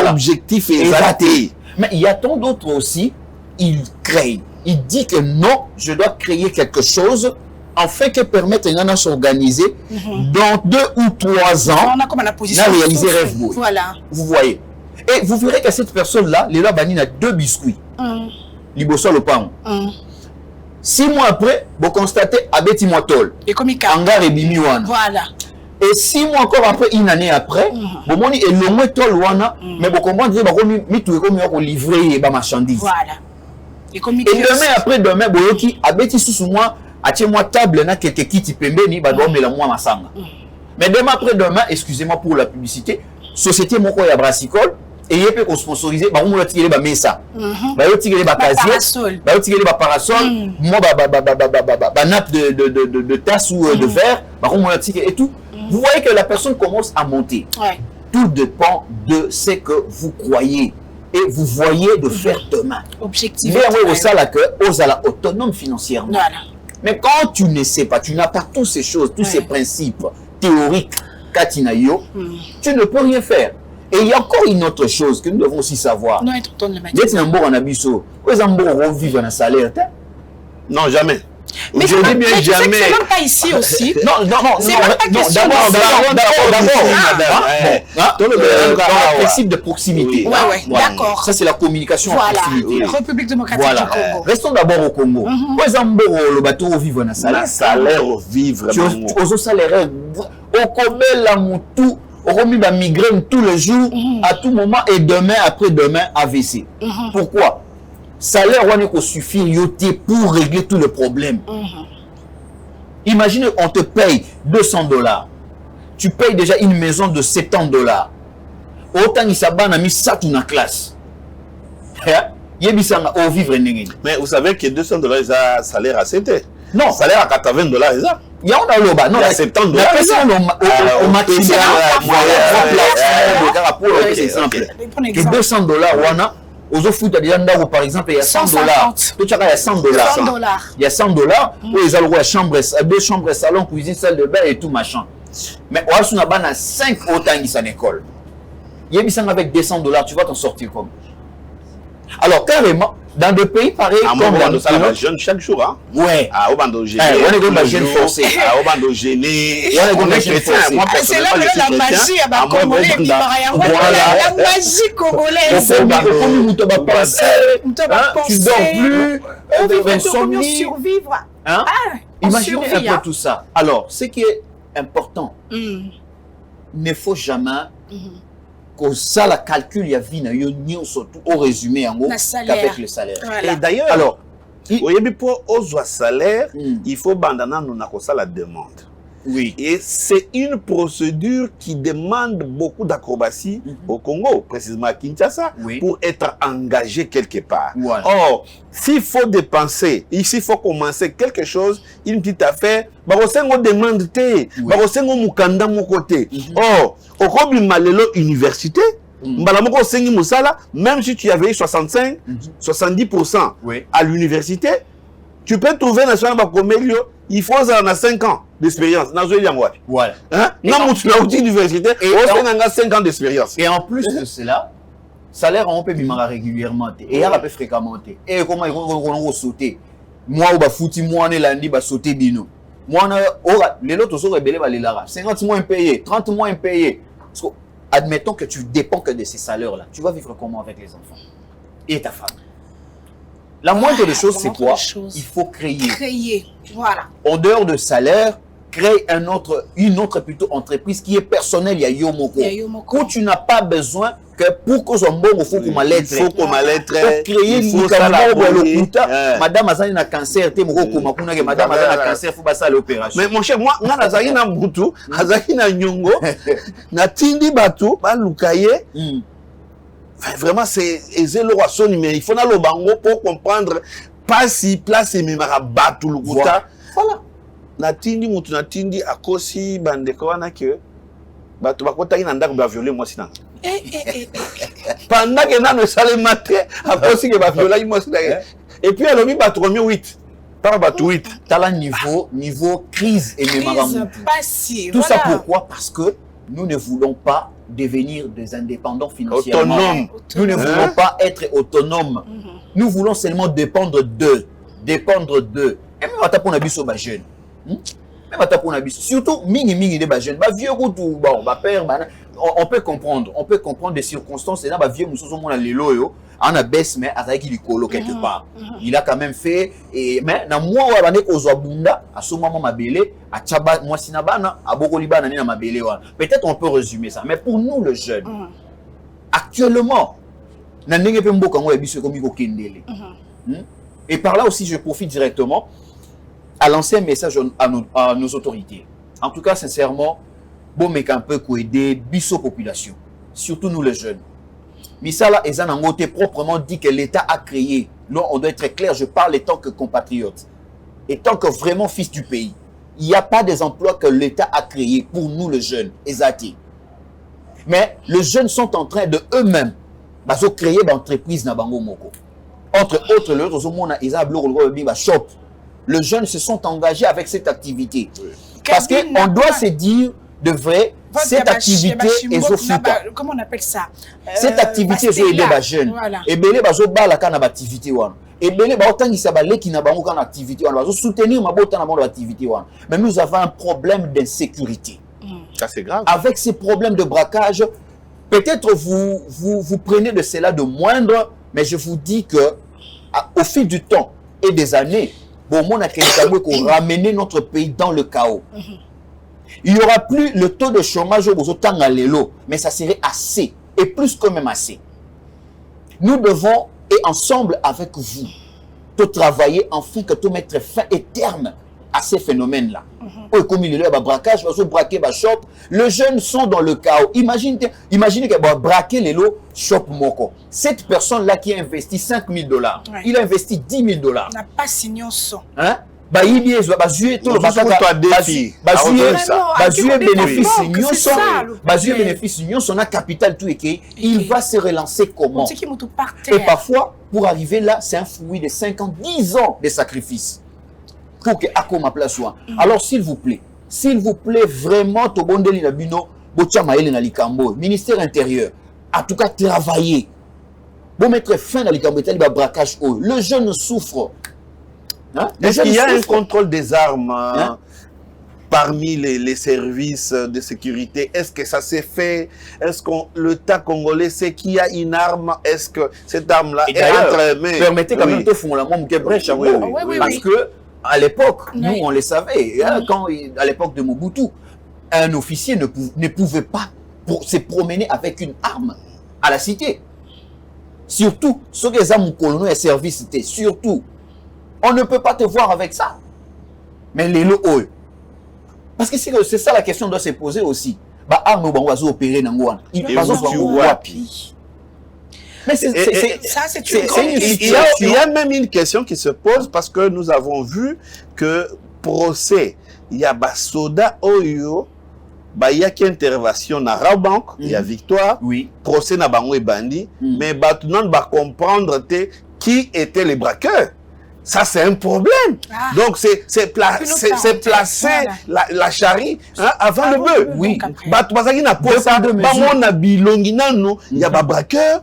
L'objectif est raté. Mais il y a tant d'autres aussi, il crée. Il dit que non, je dois créer quelque chose afin que permettre à nous s'organiser dans 2 ou 3 ans. On a comme la position. On a réalisé rêve. Voilà. Vous voyez. Et vous verrez que cette personne-là, les Banine a 2 biscuits. Liboso le pain. 6 mois après, vous constatez Abeti Moitol. Et comme il Angar et Bimiwana. Voilà. Et 6 mois encore après, une année après, vous voyez, et le moins tol wana, mais vous comprenez, vous livrer les marchandises. Voilà. Et demain après, demain, vous voyez, Abeti sous moi, moi table, na qui ti pembe ni badom et la moi masanga. Mais demain après demain, excusez-moi pour la publicité, société moko ya brassicole et yé peut sponsoriser, bah on va tirer ba mesa. Bah on tirer ba casier, bah on tirer ba parasol, moi ba nappe de tasse ou de verre, bah on va tirer et tout. Vous voyez que la personne commence à monter. Tout dépend de ce que vous croyez. et vous voyez de faire demain. Objectif. Mais ça là que aux autonome financièrement. Voilà. Mais quand tu ne sais pas, tu n'as pas toutes ces choses, tous ces principes théoriques, Katinayo, tu ne peux rien faire. Et il y a encore une autre chose que nous devons aussi savoir. Non, non, jamais. Mais je dis bien jamais. C'est même pas ici aussi. Non, c'est même pas question d'abord, le principe de proximité. Ouais, d'accord. Ça, c'est la communication en proximité. République démocratique du Congo. Restons d'abord au Congo. Le bateau au vivre, salaire au vivre. Au salaire, au commet la moutou, au remis ma migraine tous les jours, à tout moment, et demain, après-demain, AVC. Pourquoi? Salaire on suffit pour régler tous les problèmes. Imagine on te paye $200. Tu payes déjà une maison de $70. Autant il s'abat a mis ça dans la classe. Mais vous savez que $200 c'est un salaire à 7. Non, salaire à $80 c'est ça. Il y a non, $70. Au maximum. Que $200 aux autres déjà par exemple il y a $100. Tout ça il y a $100. Il y a $100 où ils ont chambre, 2 chambres, salon, cuisine, salle de bain et tout machin. Mais on a 5 autant qui en école. Il y a avec $200, tu vas t'en sortir comme. Alors carrément dans des pays pareils comme dans jeune chaque jour hein. Ouais. Ah au bando gêné. On est comme jeune forcé. Ah au bando gêné. On est jeune forcé. C'est là la magie à ba congolais la magie congolaise. Tu dors plus. On veut survivre. Hein? Imaginez un peu tout ça. Alors, ce qui est important, ne faut jamais que ça la calcul ya vie na yo surtout au résumé en gros avec le salaire. Voilà. Et d'ailleurs alors pour aux salaire il faut bandana nous na ça la demande. Oui. Et c'est une procédure qui demande beaucoup d'acrobatie au Congo, précisément à Kinshasa, pour être engagé quelque part. Voilà. Or, s'il faut dépenser, ici il faut commencer quelque chose, une petite affaire, on demande té, on mukanda mon côté. Or, au Kobi Malelo université, même si tu avais 65, 70% à l'université, tu peux trouver un national il faut 5 ans d'expérience. Voilà. Université, on a 5 ans d'expérience. Et en plus de cela, salaire on peut bimara régulièrement et on peut fréquemment. Et comment ils vont sauter? Moi ou fouti moi ne landi ba sauter bino. Moi les autres sont rebellés ba les lara. 50 mois impayés, 30 mois impayés. Admettons que tu dépends que de ces salaires là. Tu vas vivre comment avec les enfants et ta femme? La moindre des choses, c'est quoi? Il faut créer. Créer, voilà. En dehors de salaire, crée une autre plutôt entreprise qui est personnelle. Il y a Yomoko. Où tu n'as pas besoin que pour que son bon, il faut qu'on m'allait. Il faut qu'on m'allait. Pour créer une madame Azani na cancer, madame Azani na cancer, il faut passer à l'opération. Mais mon cher, moi, Azani na Mbutu, Azani na Nyongo, na Tindi Batu, Lukaye. Vraiment, c'est le roi son, mais il faut aller au bango pour comprendre pas si place et même à battre le gouta. Voilà. Natindi mutu natindi akosi bandeko wana que batu bakota ina ndako ba violer moi sinon. Pendant que na sale matin akosi que ba violer moi sinon. Et puis alors mi batu remis 8. Par batu 8. T'as niveau crise et même tout ça pourquoi? Parce que nous ne voulons pas devenir des indépendants financièrement. Autonomes. Nous ne voulons pas être autonomes. Nous voulons seulement dépendre d'eux. Dépendre d'eux. Et même à la biso ba jeune. Même à la surtout mini des jeunes. Ba vieux ou bon, ba père, on peut comprendre des circonstances et là ba vieux musozo mona lelo yo. On a baisse mais avec il colo quelque part. Il a quand même fait et mais na moi wa bande ko bunda à ce moment mabele a tchaba moi sinabana a boko libana na mabele wa. Peut-être on peut résumer ça mais pour nous le jeune actuellement na ndenge pe mboka ngo ya biso comme ko kendele. Et par là aussi je profite directement à lancer un message à nos autorités. En tout cas sincèrement bon mais un peu ko aider biso population surtout nous les jeunes. Misala Ezanangote proprement dit que l'État a créé. Là, on doit être clair, je parle en tant que compatriote, en tant que vraiment fils du pays. Il n'y a pas des emplois que l'État a créés pour nous les jeunes, Ezati. Mais les jeunes sont en train de eux-mêmes bazo créer ba entreprise na bango moko. Entre autres, le autre monde ils a shop. Les jeunes se sont engagés avec cette activité. Oui. Parce qu'on doit se dire de vrai, cette activité est Zofuta. Comment on appelle ça? Cette activité est aider les jeunes. Et bien, bazo bala kana activité wana. Et bien, ba autant qui s'abalé qui n'a pas aucune activité wana. Bazo soutenir ma bota na activité wana. Mais nous avons un problème d'insécurité. Ça c'est grave. Avec ces problèmes de braquage, peut-être vous prenez de cela de moindre, mais je vous dis que au fil du temps et des années, bon, on a ramener notre pays dans le chaos. Il n'y aura plus le taux de chômage autant à l'élo, mais ça serait assez, et plus que même assez. Nous devons, et ensemble avec vous, tout travailler afin que tout mettre fin et terme à ces phénomènes-là. Comme il y a un braquage, braquer un shop, les jeunes sont dans le chaos. Imaginez qu'il va braquer les lots shop moko. Cette personne-là qui a investi $5 000, il a investi $10 000. N'a pas signé son. Hein? Il y a bénéfice, son capital tout et il va se relancer comment? Et parfois, pour arriver là, c'est un fruit de 5 ans, 10 ans de sacrifice. Pour que Akoma place soit. Alors s'il vous plaît, vraiment, to bondeli na bino, botia maele na likambo, ministère intérieur, en tout cas travailler. Bon mettre fin à likambo tali ba braquage haut. Le jeune souffre. Hein? Est-ce qu'il y a un contrôle des armes parmi les services de sécurité? Est-ce que ça s'est fait? Est-ce que l'État congolais sait qu'il y a une arme? Est-ce que cette arme-là est entre mains? Permettez quand même de faire la même brèche. Parce que à l'époque, nous on le savait, quand, à l'époque de Mobutu, un officier ne pouvait pas se promener avec une arme à la cité. Surtout, ceux qui ont colonel et service, c'était surtout. On ne peut pas te voir avec ça. Mais les lots, parce que c'est ça la question doit se poser aussi. Bah, arme, on va opérer dans Gouan. Mais c'est il y a même une question qui se pose parce que nous avons vu que procès, il y a des soldats Oyo, il y a qui intervention dans la banque, il y a victoire, procès na bango et bandit, mais tout le monde va comprendre qui étaient les braqueurs. Ça, c'est un problème. Donc, c'est placer la charrie avant le bœuf. Oui. Il y a des braqueurs,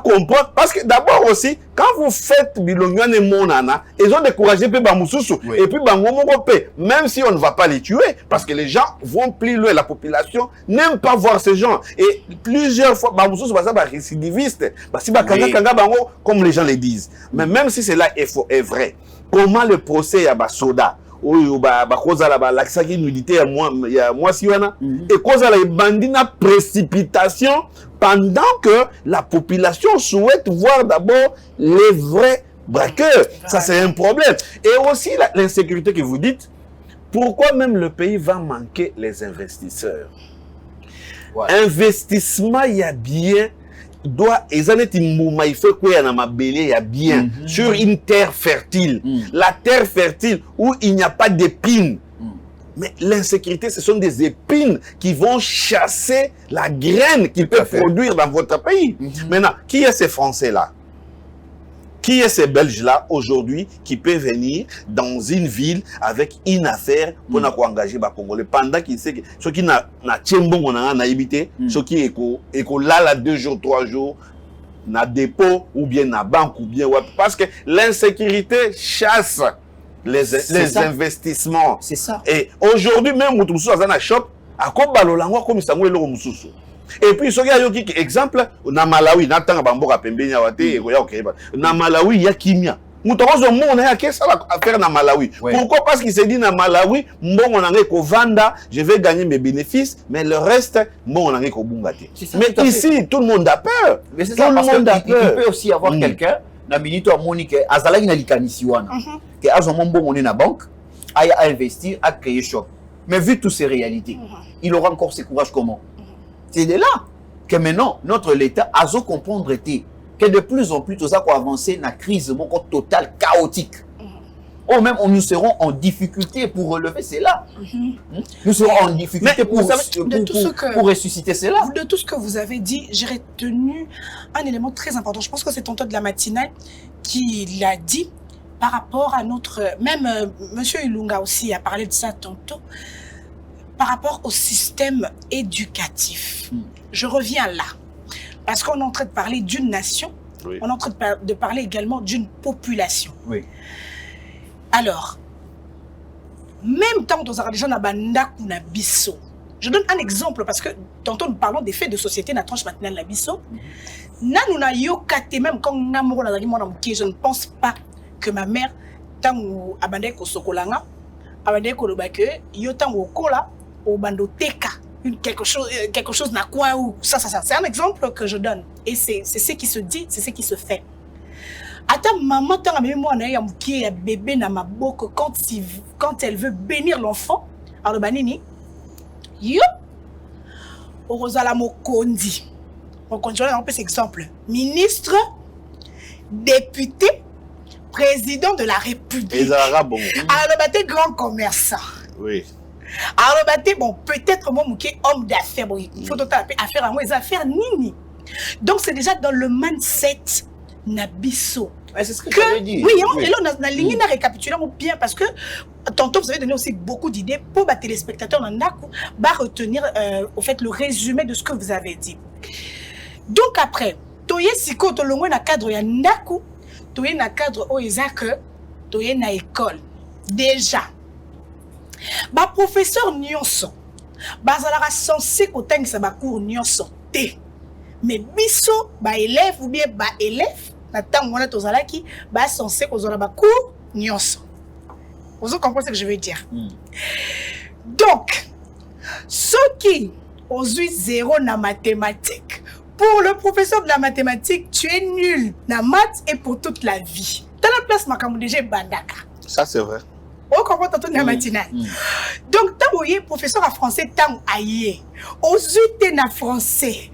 comprendre. Parce que d'abord aussi, quand vous faites bilongian et monana, ils ont découragé peu Bamoussoussou. Et puis même si on ne va pas les tuer, parce que les gens vont plus loin, la population n'aime pas voir ces gens. Et plusieurs fois, Bamoussoussou va récidiviste, comme les gens le disent. Mais même si cela est vrai, comment le procès ya ba soda oyo ba koza la ba laksaki militaire ya moi si wana et koza la bandi na précipitation pendant que la population souhaite voir d'abord les vrais braqueurs. Ça c'est un problème. Et aussi l'insécurité que vous dites, pourquoi même le pays va manquer les investisseurs? Investissement il y a bien il fait quoi il y a bien sur une terre fertile. La terre fertile où il n'y a pas d'épines. Mais l'insécurité, ce sont des épines qui vont chasser la graine qu'ils peuvent produire dans votre pays. Maintenant, qui est ces Français-là? Qui est ces Belges-là aujourd'hui qui peut venir dans une ville avec une affaire pour engager les Congolais pendant qu'il sait que ceux qui n'ont pas habité, ceux qui sont là 2 jours, 3 jours, na dépôt ou bien na banque ou bien parce que l'insécurité chasse les investissements. C'est ça. Et aujourd'hui même vous dans un shop à quoi balolango comme ça ngwe lo mususu. Et puis ce gars yoki exemple na Malawi na tanga bamboka pembeni ya wate ekoya okeba. Na Malawi ya kimia. Mutokozo mona ya kesa la affaire na Malawi. Pourquoi? Parce qu'il s'est dit na Malawi mbongo na ngeko vanda, je vais gagner mes bénéfices, mais le reste mbongo na ngeko bungate. Mais ici tout le monde a peur. Mais c'est ça parce qu'il peut aussi avoir quelqu'un na minito a Monique azalaki na likanisi wana. Que azo mbongo na banque, a investir, a créer shop. Mais vu toutes ces réalités, il aura encore ce courage comment? C'est de là que maintenant, notre l'État a besoin de comprendre que de plus en plus, tout ça pour avancer dans la crise totale, chaotique. ou même nous serons en difficulté pour relever cela. Nous serons en difficulté pour ressusciter cela. De tout ce que vous avez dit, j'ai retenu un élément très important. Je pense que c'est tonton de la matinale qui l'a dit par rapport à notre... Même Monsieur Ilunga aussi a parlé de ça tantôt. Par rapport au système éducatif. Je reviens là. Parce qu'on est en train de parler d'une nation, oui. On est en train de parler également d'une population. Oui. Alors, même tant que nous avons déjà na biso. Je donne un exemple parce que tantôt nous parlons des faits de société na tranche matinale la biso. Na nous na yokate même quand na moko na zali mona muke, je ne pense pas que ma mère tant abandé ko sokolanga, abandé ko lobake, yo tant okola au bandoteka. Quelque chose n'a quoi ou ça. C'est un exemple que je donne. Et c'est ce qui se dit, c'est ce qui se fait. Attends, maman, tant même moi, on a un bébé dans ma bouche quand elle veut bénir l'enfant. Alors, banini, yo, Orozala Mokondi. On continue un peu cet exemple. Ministre, député, président de la République. Les Arabes, bon. Alors, bah, t'es grand commerçant. Oui. Alors, bon, peut-être moi, homme d'affaires, bon, il faut affaire à moi, les affaires nini. Donc, c'est déjà dans le mindset Nabiso. C'est ce que j'avais dit. Oui, et là, on a ligne à récapituler bien parce que tantôt, vous avez donné aussi beaucoup d'idées pour les téléspectateurs retenir au fait le résumé de ce que vous avez dit. Donc, après, toye siko to longwe na cadre ya ndaku, toye na cadre o ezaka, toye na école. Déjà. Ba professeur nyonso bazalaka censé kotangisa ba cours nyonso te mais biso ba élève ou bien ba élève na tango wana tozalaki ba censé kozala ba cours nyonso. Vous comprenez ce que je veux dire? Donc ceux qui ont eu 0 na mathématiques, pour le professeur de la mathématique tu es nul na maths et pour toute la vie. Dans la place makambo déjà bandaka. Ça c'est vrai. On comprend tantôt la matinale. Donc, tant que professeur en français, tant aïe. Aux UT na français.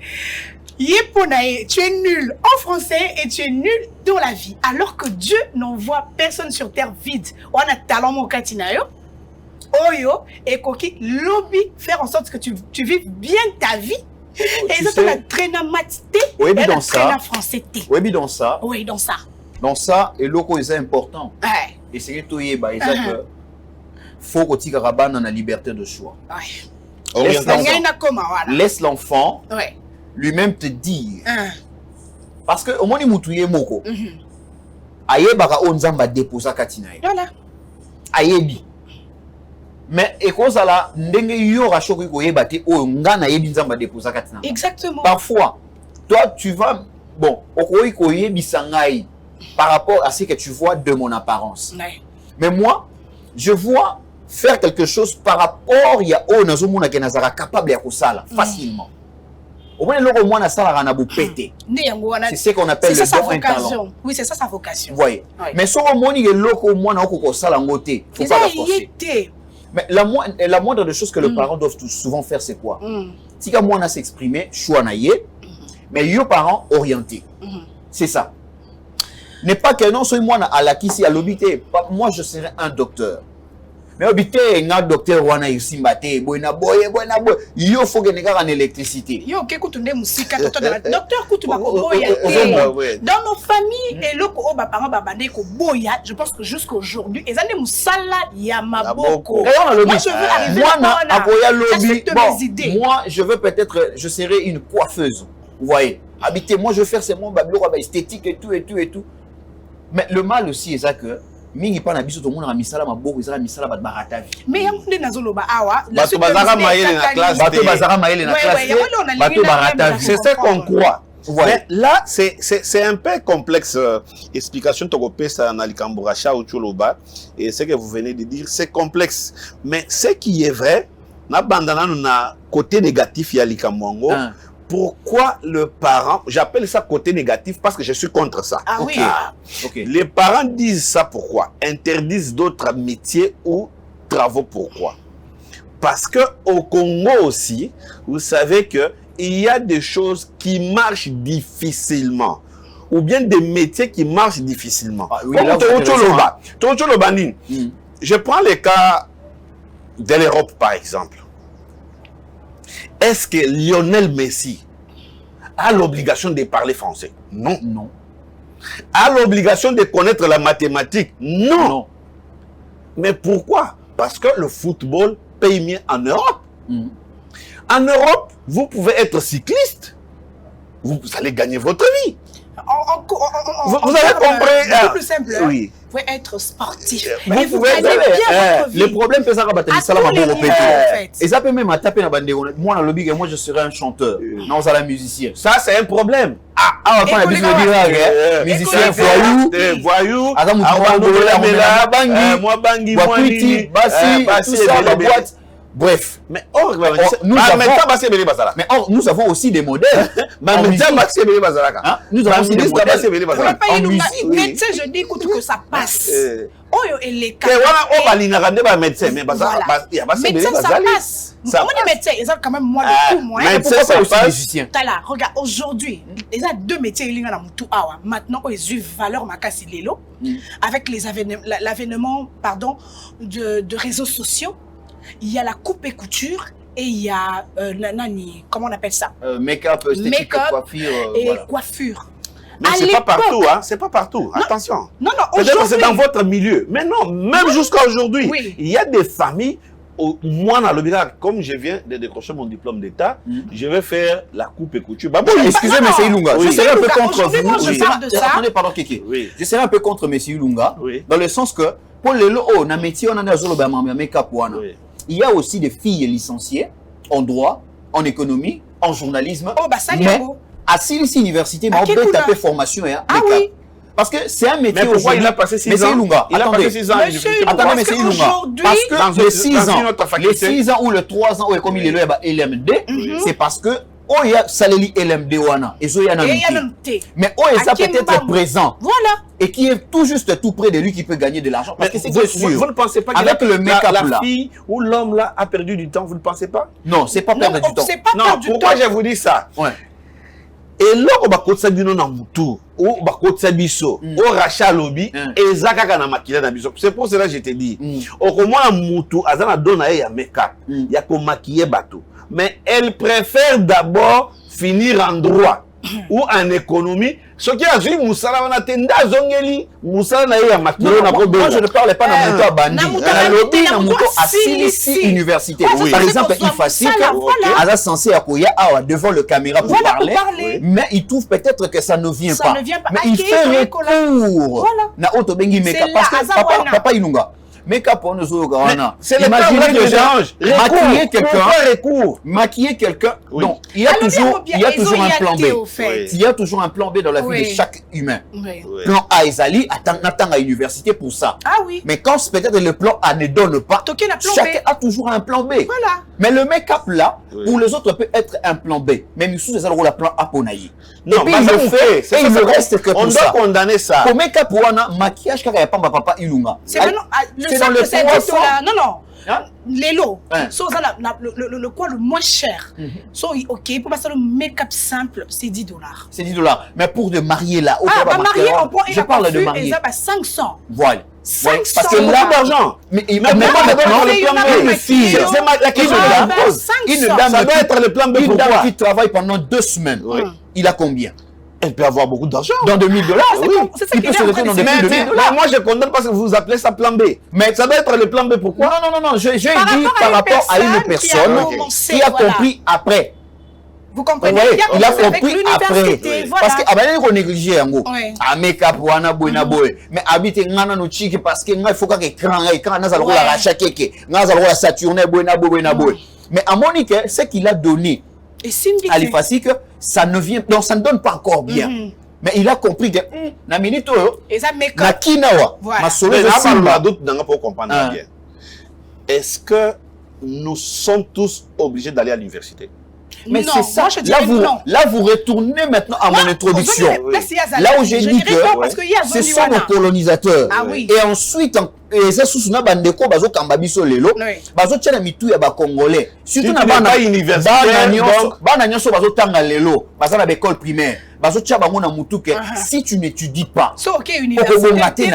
Tu es nul en français et tu es nul dans la vie. Alors que Dieu n'envoie personne sur terre vide. On a talent mon katinayo. Oyo et koki lobby faire en sorte que tu vives bien ta vie. Et ça, la traîne maths oui, dans ça. Français. Oui, dans ça. Oui, dans ça. Dans ça, et l'eau est important. Ouais. Et c'est que il faut que tu aies la liberté de choix. Ouais. Laisse l'enfant ouais. lui-même te dire. Parce que au moins il moutouye moko. Aye baka onzamba déposa katina. Voilà. Ayebi. Mais et cause là ndenge yo rachoko ko yebate o ngana yebi nzamba déposa katina. Exactement. Parfois toi tu vas bon okoyi ko yebisa ngai par rapport à ce que tu vois de mon apparence. Ouais. Mais moi, je vois faire quelque chose par rapport à oh nazomuna ke nazara capable ya kosala facilement. Au moins le moins na sala na pété. C'est ce qu'on appelle le don talent. Oui, c'est ça sa vocation. Voyez. Ouais. Mais so moni ke loko moins na ko sala ngoté, faut pas la forcer. Mais la moindre des choses que les parents doivent souvent faire c'est quoi? Si ka moi na s'exprimer, choix na yé, mais yo parents orientés. C'est ça. N'est pas que non, soit moi à la kisi à l'obité. Moi, je serais un docteur. Mais obité, un docteur wana yusimbate, boina boye. Yo faut que nega en électricité. Yo ke kutunde musika docteur kutu boya. Dans nos familles et loko o ba parents babande ko boya, je pense que jusqu'aujourd'hui, ezane musala ya maboko. Moi je veux arriver à boya lobby. Bon, moi je veux peut-être je serai une coiffeuse. Vous voyez? Habiter, moi je veux faire c'est mon bablo esthétique et tout. Mais le mal aussi, c'est que mingi pas na biso tout le monde a misala maboko, ils a misala bat barata vie. Mais yamde nazoloba awa, la bazara maïle na classe. Bato bazara maïle na classe. Bato barata vie. C'est ce qu'on croit. Mais là, c'est un peu complexe. Explication tokopesa na likamburacha ou choloba et ce que vous venez de dire, c'est complexe. Mais ce qui est vrai, na bandana na côté négatif ya likamwango. Pourquoi le parent, j'appelle ça côté négatif parce que je suis contre ça. Ah oui. Okay. Les parents disent ça pourquoi? Interdisent d'autres métiers ou travaux pourquoi? Parce que au Congo aussi, vous savez que il y a des choses qui marchent difficilement. ou bien des métiers qui marchent difficilement. Oui, Comme là, je prends les cas de l'Europe, par exemple. Est-ce que Lionel Messi a l'obligation de parler français? Non. Non. A l'obligation de connaître la mathématique? Non. Non. Mais pourquoi? Parce que le football paye mieux en Europe. En Europe, vous pouvez être cycliste. Vous allez gagner votre vie. Vous avez compris? C'est plus simple. Oui. Vous pouvez être sportif. Vous Et vous pouvez gagnez être- bien votre vie. Le problème, c'est ça que À tous les niveaux, en fait. et ça peut même taper dans la bande. Moi, dans le big, moi, je serais un chanteur. Non, ça, la musicien. Ça, c'est un problème. Ah, enfin, Écoutez, musicien, écoutez, voyou. Voyou. Attends, mon Awa frère, Ndola on est Mela, là, Bangui, moi Bangui, moi Wakwiti, Nini, Bassi, tout ça, la Ebele. boîte. Bref. Mais nous avons- mais Mais or, nous avons aussi des modèles. En musique. Hein? Nous avons aussi des modèles. Pas En une musique, oui. médecin, je dis écoute que ça passe. Oyo et les cas. médecin, mais Médecin, ça passe. Ça Moi, les médecins, ils ont quand même moins Ah, le coup, moi. mais- Pourquoi ça pas aussi passe. musicien? Là, regarde, aujourd'hui, il y a deux métiers qui sont tout awa. Maintenant, ils ont valeur makasi lelo avec l'avènement, pardon, de réseaux sociaux. Il y a la coupe et couture et il y a nani, comment on appelle ça? Make-up, esthétique, Make-up coiffure. et Voilà. coiffure. Mais À c'est pas l'époque- partout, hein. C'est pas partout. Attention. Non, Peut-être que c'est dans aujourd'hui. votre milieu. Mais non, même jusqu'à aujourd'hui, Oui. il y a des familles. Moi, dans le village, comme je viens de décrocher mon diplôme d'État, je vais faire la coupe et couture. Bah, bon, Excusez, non, Messie Ilunga. oui. Je serais un peu Ilunga, contre aujourd'hui, vous. moi, je parle de ça. Attendez, pardon, Kéké. Oui. Je serais un peu contre Messie Ilunga. Oui. Dans le sens que, pour les lots, na métier, on a des zolo bamama, make-up, wana. Oui. Il y a aussi des filles licenciées en droit, en économie, en journalisme. Oh, bah ça, mais Niago. à Silisi Université, mais À on peut Kekula. taper formation et Ah make-up. oui. Parce que c'est un métier Mais pourquoi il a passé 6 Messie ans? Ilunga, Il a attendez. passé 6 ans à Monsieur, l'université. Attendez, Parce mais c'est qu'aujourd'hui- Ilunga. Parce que Dans les une- 6 dans une ans, autre faculté. les 6 ans ou les 3 ans, ou comme il est là, LMD, c'est parce que, oh, il y a Saleli LMD wana, et so, il y a un Et il y a métier. un thé. Mais oh, et ça peut Akim être Bambou. présent Voilà. et qui est tout juste tout près de lui qui peut gagner de l'argent. Parce que c'est vous, sûr. vous ne pensez pas Avec que le make-up la là. fille ou l'homme là a perdu du temps, vous ne pensez pas? Non, c'est pas Non, perdre du temps. c'est pas Non, perdre du temps. pourquoi je vous dis ça? Ouais. Et là, on va continuer bino na mutu, ou va continuer biso, au rachat lobby, et zaka na makila na biso. C'est pour cela que je te dis, au comment na mutu, azana dona ya make-up, ya ko maquiller bateau. Mais elle préfère d'abord finir en droit ou en économie. Ce qui a dit Moussala wana tenda zongeli, Moussala na ya maquiller na Moi, je ne parlais pas d'un moto à bandit. na moto Dans à le lobby, bandit, d'un na moto moto à à Silisi. Université. Ouais, Par c'est exemple, pour il ça, facile voilà. Aza censé accueillir devant le caméra pour Voilà, pour parler. parler. Mais il trouve peut-être que ça ne vient Ça pas. ne vient pas. Mais il Ok, fait Nicolas. recours. Voilà. Na auto bengi make-up. C'est Parce là, que Aza Wana. papa Ilunga. Make-up on nous c'est le temps Imaginez là que déjà j'arrange. maquiller quelqu'un. Pourquoi recours? Maquiller quelqu'un. Oui. Donc, il y a toujours un plan B. Oui. Il y a toujours un plan B dans la vie Oui. de chaque humain. Oui. Oui. Plan A, Ezali, attend à l'université pour ça. Ah oui. Mais quand peut-être le plan A ne donne pas, Toquer la plan chacun B. a toujours un plan B. Voilà. Mais le make-up là, Oui. pour les autres peut être un plan B. Mais sous les autres, le plan A pour naï. Non, puis, mais il ça le vous fait, c'est et ça, il ça, ne reste que on pour doit ça. condamner ça. Pour make-up, wana, maquillage, car il n'y a pas papa Ilunga. C'est maintenant le c'est dans simple le c'est poisson. là. Non, non. Hein? Les lots. Hein. So, ça, le quoi le moins cher. So, ok, pour passer le make-up simple, c'est $10. C'est $10. Mais pour de marier là, au Ah, cas bah marié, on prend je parle de marier. et ça, bah 500. Voilà. 500 Parce que C'est là, là d'argent. mais Mais maintenant, pourquoi maintenant, d'abord le plan B? une fille, C'est la question Une de la dame, pause. une 500. dame Ça doit être le plan B. une dame Pourquoi? qui travaille pendant 2 semaines, Oui. il a combien? Elle peut avoir beaucoup d'argent. Dans $2000, oui. c'est ça Il qu'il peut est se en retrouver train dans de des dire. prix de $1000. Mais moi, je condamne parce que vous appelez ça plan B. Mais ça doit être le plan B. Pourquoi? Non, j'ai dit rapport par à une rapport à une personne personne qui a commencé, qui a voilà. compris après. Vous comprenez Ouais, bien il a avec compris après. l'université. Voilà. Parce que abana ko négliger yango. Ouais. A make-up wana boyna boy. Mais habite ngana no chiki parce que il faut que écran na zalo la Ouais. racha keke. Na zalo la Saturne boyna boy. Mais à Monique, ce qu'il a donné Et Simbi. à l'Ifasik, ça ne vient donc ça ne donne pas encore bien. Mais il a compris que na minute Et ça make na kinawa Voilà. ma solo Mais de là, Simba. d'autres n'ont pas comprendre Ah. bien. Est-ce que nous sommes tous obligés d'aller à l'université? Mais non, c'est ça. moi je dirais non. Là, vous retournez maintenant à mon introduction. Là, s'il y a Là où j'ai dit que parce qu'il y a ce Zoni sont nos Wana. colonisateurs. Ah oui. Et ensuite, ça sous na bandeko bazo kamba biso lelo bazo tchana mitu ya ba congolais surtout na bana universitaire donc bana nyonso bazo tanga lelo bazana ba école primaire bazo tcha bango na mutuke si tu n'étudies pas so OK université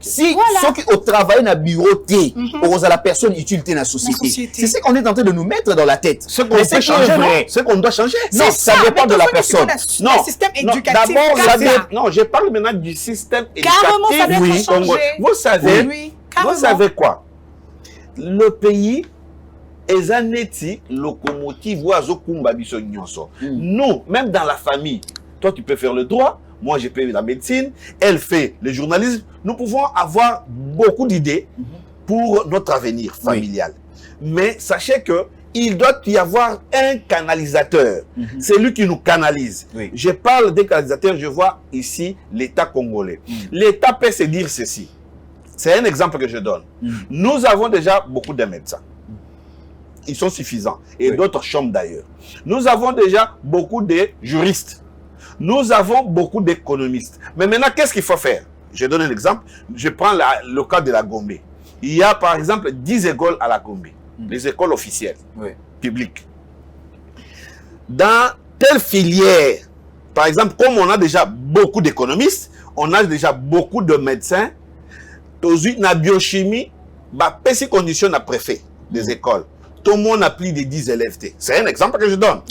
si ceux qui au travail na bureau T aux la personne utilité na société c'est ce qu'on est en train de nous mettre dans la tête ce qu'on peut changer ce qu'on doit changer non ça dépend de la personne non le système éducatif non je parle maintenant du système éducatif vous savez quoi le pays Ezaneti locomotive oiseau kumba biso nyonso. Nous, même dans la famille, toi tu peux faire le droit, moi je fais la médecine, elle fait le journalisme. Nous pouvons avoir beaucoup d'idées pour notre avenir familial. Mais sachez que il doit y avoir un canalisateur. C'est lui qui nous canalise. Je parle des canalisateurs, je vois ici l'État congolais. L'État peut se dire ceci. C'est un exemple que je donne. Nous avons déjà beaucoup de médecins. Ils sont suffisants. Et d'autres chambres d'ailleurs. Nous avons déjà beaucoup de juristes. Nous avons beaucoup d'économistes. Mais maintenant, qu'est-ce qu'il faut faire? Je donne un exemple. Je prends le cas de la Gombe. Il y a par exemple 10 écoles à la Gombe. Les écoles officielles, publiques. Dans telle filière, par exemple, comme on a déjà beaucoup d'économistes, on a déjà beaucoup de médecins, dans la biochimie, ces conditions à préfet des écoles. Tout le monde a plus de 10 élèves. C'est un exemple que je donne.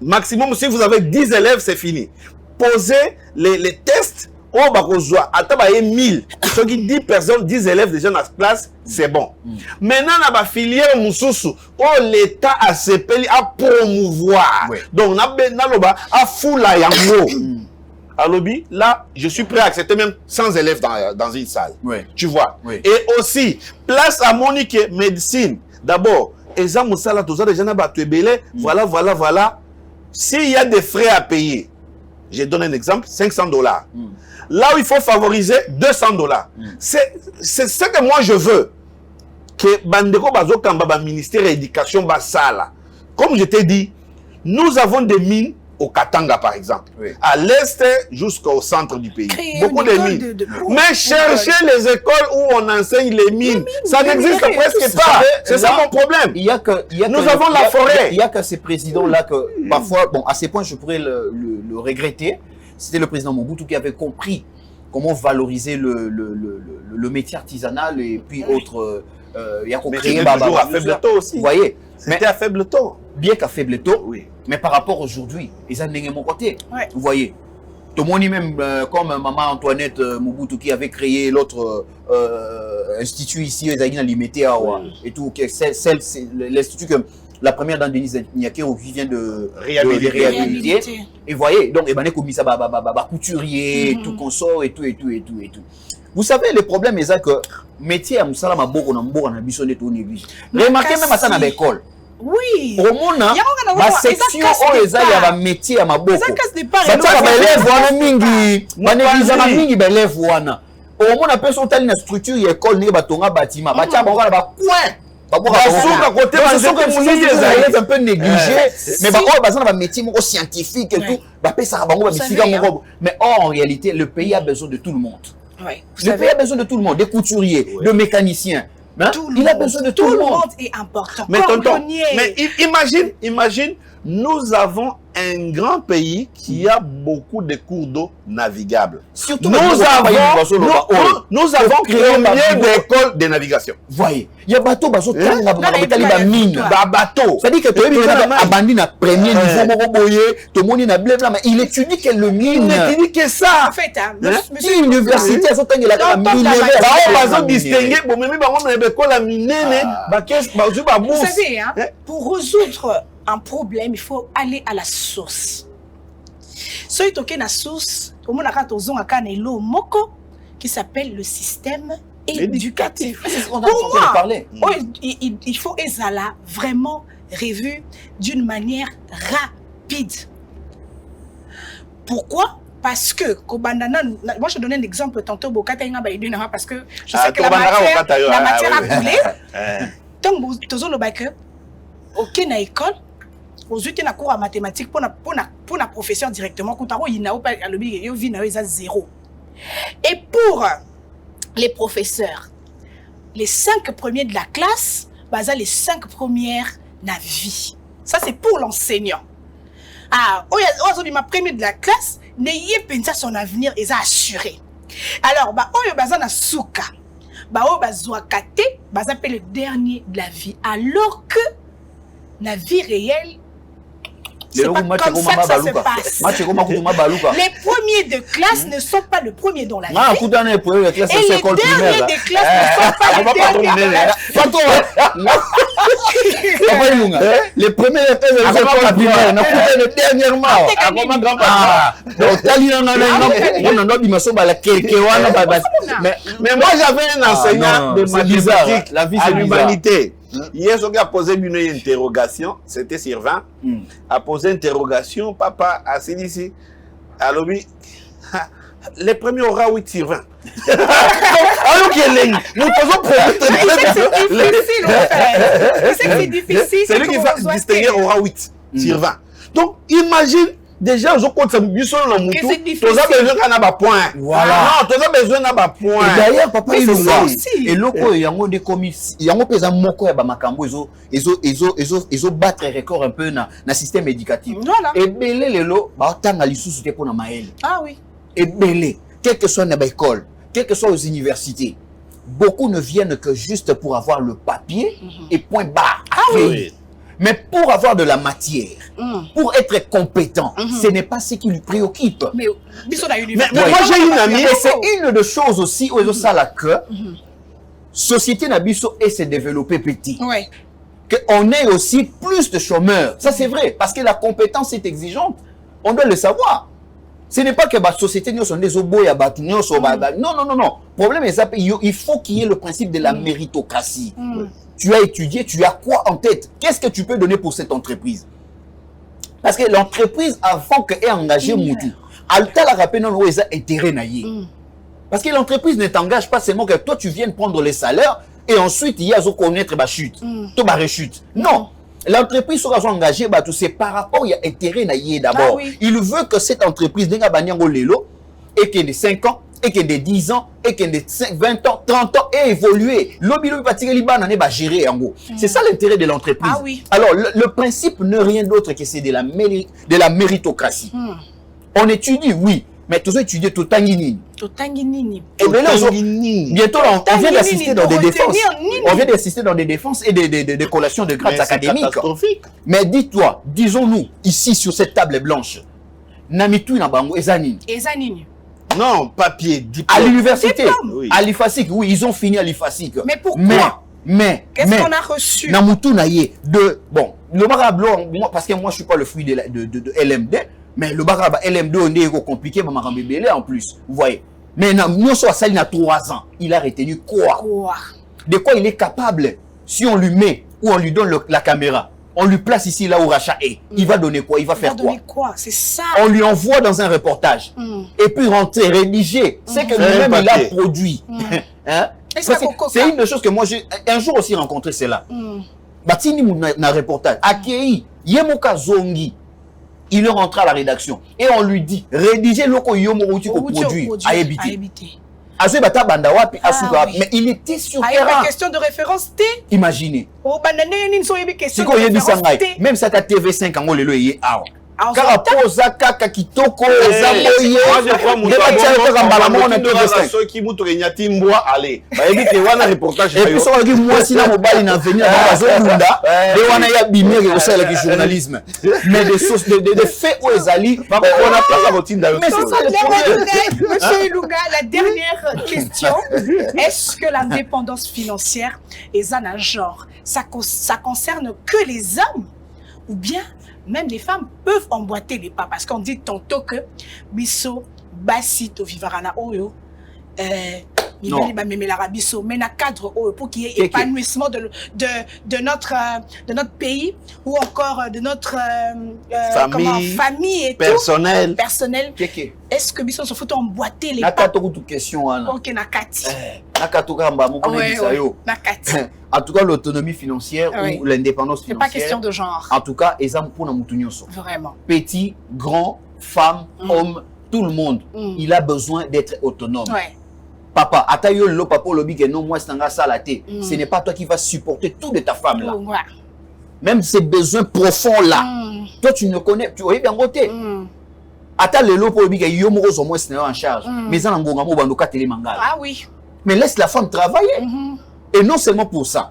Maximum, si vous avez 10 élèves, c'est fini. Posez les tests. Oh, bah, attends, 1000. Ceux qui 10 personnes, 10 élèves déjà dans la classe, c'est bon. Maintenant, dans la filière Moussousou, oh, l'État a s'appelé à promouvoir. Donc, on a à foula yango. Alobi, là, je suis prêt à accepter même 100 élèves dans une salle. Tu vois. Et aussi, place à Monique médecine. D'abord, voilà. S'il y a des frais à payer, je donne un exemple, $500. Là où il faut favoriser, $200. C'est ce que moi je veux. Que Bandeko Bazo Kamba, ministère de l'Éducation, comme je t'ai dit, nous avons des mines au Katanga par exemple, à l'est jusqu'au centre du pays. Beaucoup de mines. Mais chercher les écoles où on enseigne les mines, ça n'existe presque pas. C'est ça mon problème. Nous avons la forêt. Il n'y a que ces présidents-là que parfois, bon, à ces points, je pourrais le regretter. C'était le président Mobutu qui avait compris comment valoriser le métier artisanal et puis autres. Il y a créé toujours à faible taux aussi. Vous voyez, c'était à faible taux. Bien qu'à faible taux, mais par rapport aujourd'hui, ils ont de mon côté. Vous voyez, tout le monde, même comme maman Antoinette Mobutu qui avait créé l'autre institut ici, et tout, l'institut que la première dame Denise Nyakero qui vient de réhabiliter. Et voyez, donc, il y a des couturiers, tout consort et tout. Vous savez, le problème est que métier à Moussala Maboko na biso de tout néglige. Remarquez même à ça dans l'école. Oui. Au monde, la section où les a métier à Maboko. Ça élève wana mingi, banegizana mingi élève wana. Au monde appelle son tali na structure école ni batonga bâtiment. Batia bango na ba coin. C'est un peu négligé, mais un métier scientifique et tout. Mais en réalité, le pays a besoin de tout le monde. Le pays a besoin de tout le monde, des couturiers, de mécaniciens. Il a besoin de tout le monde. Est important. Mais tonton, mais imagine, nous avons un grand pays qui a beaucoup de cours d'eau navigables. Surtout nous avons créé combien d'écoles de navigation? Voyez, il y a bateau bateau mine, bateau. C'est-à-dire que tu es abandonné à premier niveau, tout le monde a blé, mais il étudie que le mine. Il étudie que ça. En fait, si l'université a sorti la mine, vous savez, pour résoudre un problème, il faut aller à la source. Ce qui est la source, qui s'appelle le système éducatif. Pour moi, il faut Ezala vraiment revu d'une manière rapide. Pourquoi? Parce que, moi je donne un exemple tantôt, parce que je sais que la matière a coulé. Donc, toujours le bac, aucune école, aux études na cours en mathématiques pour la professeur directement, quand il n'a pas zéro. Et pour les professeurs. Les 5 premiers de la classe, baza les 5 premières na vie. Ça, c'est pour l'enseignant. Ah, ma première de la classe, n'ayez pensé son avenir, est assuré. Alors, baza na souka. Baza kate, baza le dernier de la vie. Alors que la vie réelle, c'est pas comme ça que ça se passe. Les premiers de classe ne sont pas le premier dans la vie. Et les derniers de classe ne sont pas les derniers dans la vie. Les premiers de classe ne sont pas le primaire. Le dernièrement. Mais moi, j'avais un enseignant de mathématiques à l'humanité. Hier, ce gars a posé une interrogation, c'était sur 20. A posé une interrogation, papa, assis ici. Alors, lui, les premiers aura 8 sur 20. Alors qu'il est nous posons c'est difficile. C'est lui qui va distinguer aura 8 sur 20. Donc, imagine. Déjà, je compte ça, c'est besoin d'un point. Voilà. Non, tu as besoin d'un point. Et d'ailleurs, papa, il est là. Et l'autre, il y a des commis, il y a des moko ya bamakambo, ils ont battre record un peu dans le système éducatif. Et belé les lots, bah tant à l'issue c'était pour na maël. Ah oui. Et belé, quel que soit dans l'école, quel que soit aux universités, beaucoup ne viennent que juste pour avoir le papier et point barre. Ah oui. Mais pour avoir de la matière, pour être compétent, ce n'est pas ce qui lui préoccupe. Mais moi, j'ai une amie, et c'est une des choses aussi où ils ont ça la queue. Société Nabiso et se développer petit. Ouais. Qu'on ait aussi plus de chômeurs. Ça, c'est vrai, parce que la compétence est exigeante. On doit le savoir. Ce n'est pas que la société nous sont des obos et non, non, non, non. Le problème est il faut qu'il y ait le principe de la méritocratie. Tu as étudié, tu as quoi en tête? Qu'est-ce que tu peux donner pour cette entreprise? Parce que l'entreprise, avant qu'elle ait engagé Moutou, Alta la rappelle non intérêt naïe. Parce que l'entreprise ne t'engage pas seulement que toi tu viennes prendre les salaires et ensuite il y a à connaître ma chute, tout ma rechute. Non. L'entreprise sera engagée, c'est par rapport à intérêt naïe d'abord. Il veut que cette entreprise n'ait pas lelo et qu'il y ait des 5 ans, et qu'il y ait des 10 ans, et qu'il y ait des 20 ans, 30 ans, et évoluer. C'est ça l'intérêt de l'entreprise. Alors, le principe n'est rien d'autre que c'est de la méritocratie. On étudie, oui, mais tous étudier tout tanguini. Et bientôt, on vient d'assister dans des défenses. On vient d'assister dans des défenses et des collations de grades académiques. Mais dis-toi, disons-nous, ici, sur cette table blanche, Namitou Nabango et Zanini. Non, papier, diplôme. À l'université, à l'IFASIC, oui, ils ont fini à l'IFASIC. Mais pourquoi? Qu'est-ce qu'on a reçu? Namutu Naye, bon, le barablo, parce que moi je suis pas le fruit de LMD, mais le barab LMD on est compliqué, maman Rambébélé en plus, vous voyez. Mais nous sommes à il a 3 ans, il a retenu quoi? De quoi il est capable? Si on lui met ou on lui donne la caméra, on lui place ici là où Racha est. Il va donner quoi? Il va faire quoi? C'est ça. On lui envoie dans un reportage. Et puis rentrer, rédiger. C'est que lui-même il a produit. C'est une des choses que moi j'ai un jour aussi rencontré, c'est là. Batini na reportage. Akei, Yemoka Zongi. Il est rentré à la rédaction. Et on lui dit, rédiger l'oko yomoruti ko produit à éviter. Mais il était sur terrain. Une question de référence T. Imaginez. Même ça TV5 en le est out. Karapoza kaka kitoko ezaboye. Qui muto kenyati mboa aller. Ba ebite wana reportage. Et puis so ki moi sina mobile na venir na bazolunda. De wana ya bimir ko sala ki journalisme. Mais des sources de faits où ezali on a pas la routine d'ailleurs. Mais c'est ça le problème. Monsieur Ilunga, la dernière question. Est-ce que l'indépendance financière est un genre? Ça concerne que les hommes ou bien même les femmes peuvent emboîter les pas? Parce qu'on dit tantôt que biso basito vivarana oyo mais na cadre pour qu'il y ait épanouissement de notre pays ou encore de notre famille et personnel. Est-ce que biso se fout emboîter les pas? Question OK nakati. En tout cas, l'autonomie financière ou l'indépendance financière. C'est pas question de genre. En tout cas, exemple pour Namutunyoso. Vraiment. Petit, grand, femme, homme, tout le monde, il a besoin d'être autonome. papa, atayo lo papa lobi que non moi c'est un ça la té. Ce n'est pas toi qui vas supporter tout de ta femme là. Même ces besoins profonds là. Toi tu ne connais, tu vois bien côté. Ata le lo pour lobi que yo mo zo moi c'est en charge. Mais ça ngonga mo bando katele mangala. Ah oui. Mais laisse la femme travailler. Et non seulement pour ça.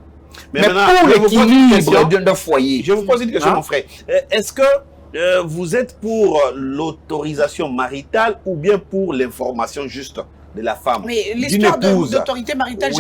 Mais maintenant, pour l'équilibre d'un foyer. Je vous pose une question, mon frère. Est-ce que vous êtes pour l'autorisation maritale ou bien pour l'information juste de la femme? Mais l'histoire d'autorité maritale,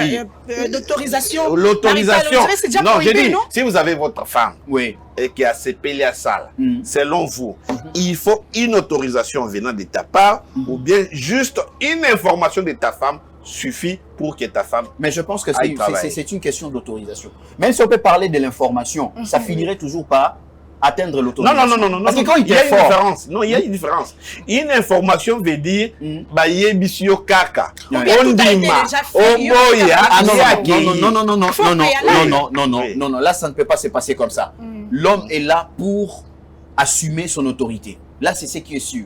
d'autorisation. L'autorisation. Non, j'ai dit, si vous avez votre femme et qui a CPL à salle, selon vous, il faut une autorisation venant de ta part ou bien juste une information de ta femme suffit pour que ta femme. Mais je pense que c'est une question d'autorisation. Même si on peut parler de l'information, ça finirait toujours par atteindre l'autorisation. Non. Parce que quand il y a une différence. Non, il y a une différence. Une information veut dire Bayebisio Kaka. Ondima. Oboya. Non. Là, ça ne peut pas se passer comme ça. L'homme est là pour assumer son autorité. Là, c'est ce qui est sûr.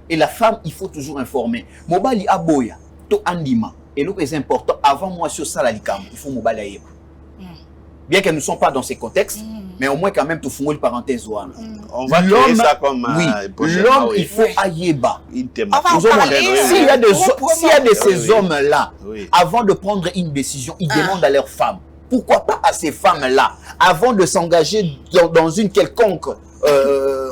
Et la femme, il faut toujours informer. Mobali Aboya, to Andima. Et le plus important, avant moi sur ça, il faut Mobali. Bien qu'elles ne sont pas dans ces contextes, mais au moins quand même tout fond parenthèse. On va créer ça comme l'homme, il faut Ayeba. S'il y a de ces hommes-là, avant de prendre une décision, ils demandent à leur femme. Pourquoi pas à ces femmes-là, avant de s'engager dans une quelconque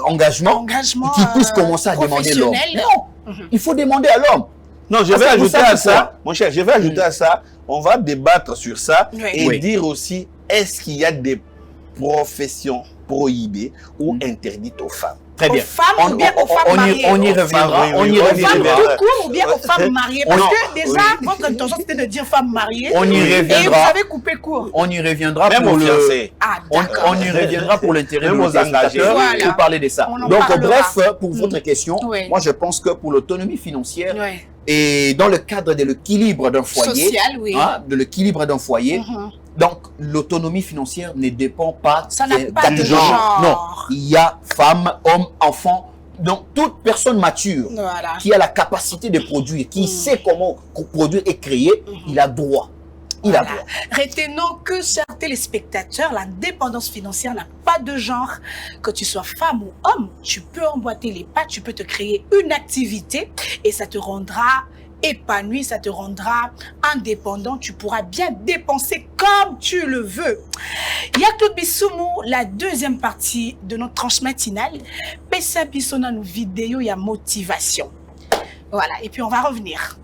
engagement, qui puissent commencer à demander l'homme. Non, il faut demander à l'homme. Non, je vais ajouter à ça, mon cher, je vais ajouter à ça, on va débattre sur ça et dire aussi, est-ce qu'il y a des professions prohibées ou interdites aux femmes? Très bien. Aux femmes ou bien aux femmes mariées? On y reviendra. Aux femmes tout court ou bien aux femmes mariées? Parce que déjà, votre intention c'était de dire femmes mariées. On y reviendra. Et vous avez coupé court. On y reviendra pour le... On y reviendra pour l'intérêt de nos engagés pour parler de ça. Donc, bref, pour votre question, moi je pense que pour l'autonomie financière, et dans le cadre de l'équilibre d'un foyer, social, de l'équilibre d'un foyer, donc l'autonomie financière ne dépend pas de genre. Non, il y a femmes, hommes, enfants, donc toute personne mature qui a la capacité de produire, qui sait comment produire et créer, il a droit. Retenons que, chers téléspectateurs, l'indépendance financière n'a pas de genre. Que tu sois femme ou homme, tu peux emboîter les pas, tu peux te créer une activité et ça te rendra épanoui, ça te rendra indépendant. Tu pourras bien dépenser comme tu le veux. Il y a Claude Bissoumou, la deuxième partie de notre tranche matinale. Pessa Bissona nos vidéos, il y a motivation. Voilà, et puis on va revenir.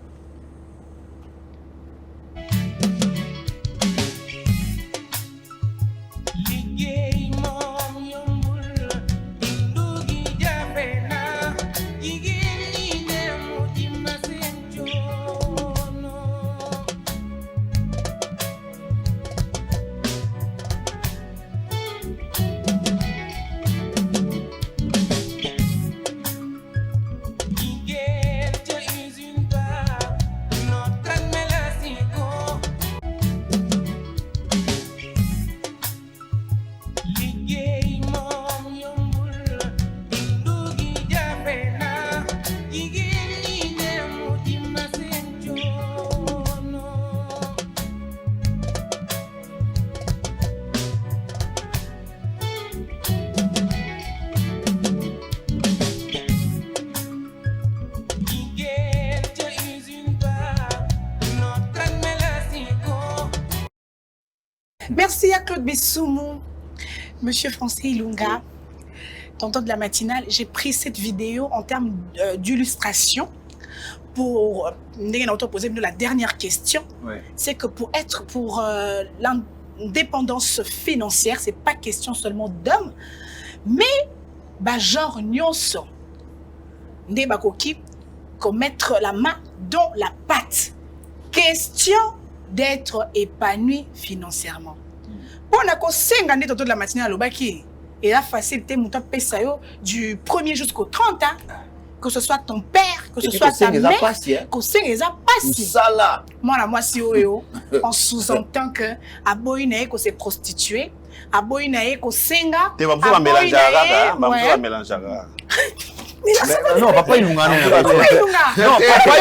Merci à Claude Bissoumou, Monsieur François Ilunga, tonton de la matinale. J'ai pris cette vidéo en termes d'illustration pour poser la dernière question. C'est que pour l'indépendance financière, c'est pas question seulement d'hommes, mais genre nyonso nde bakoki mettre la main dans la pâte. Question d'être épanoui financièrement. Pour la kosenga nde toto de la matinale alobaki, et la facilité mouton pesayo du 1er jusqu'au 30 ans, que ce soit ton père, que ce soit ta mère, que c'est ça. Moi si on sous-entend que aboyi na ko se prostituer, aboyi na ko senga, te va mélanger. Non, papa Ilunga. Non, Papa papa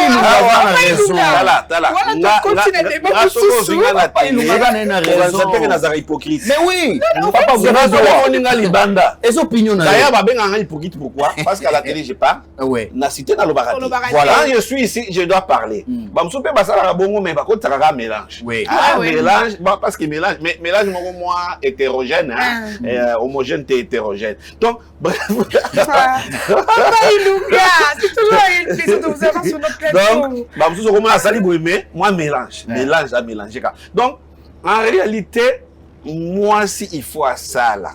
Ilunga. Papa Ilunga hypocrite. Mais oui, papa vous avez libanda. Les opinions. D'ailleurs, un hypocrite pourquoi? Parce qu'à la télé je parle. Ouais. Na cité dans le barati. Voilà. Quand je suis ici, je dois parler. Bamsoupe basala bongo mais par contre ça va mélange. Oui. Mélange, parce que mélange moi hétérogène homogène t'es hétérogène. Donc bref. Papa Ilunga, c'est toujours un plaisir de vous avoir sur notre plateau. Donc, Bamsoupe comment la sali mais moi mélange à mélanger. Donc en réalité, moi si il faut à ça là.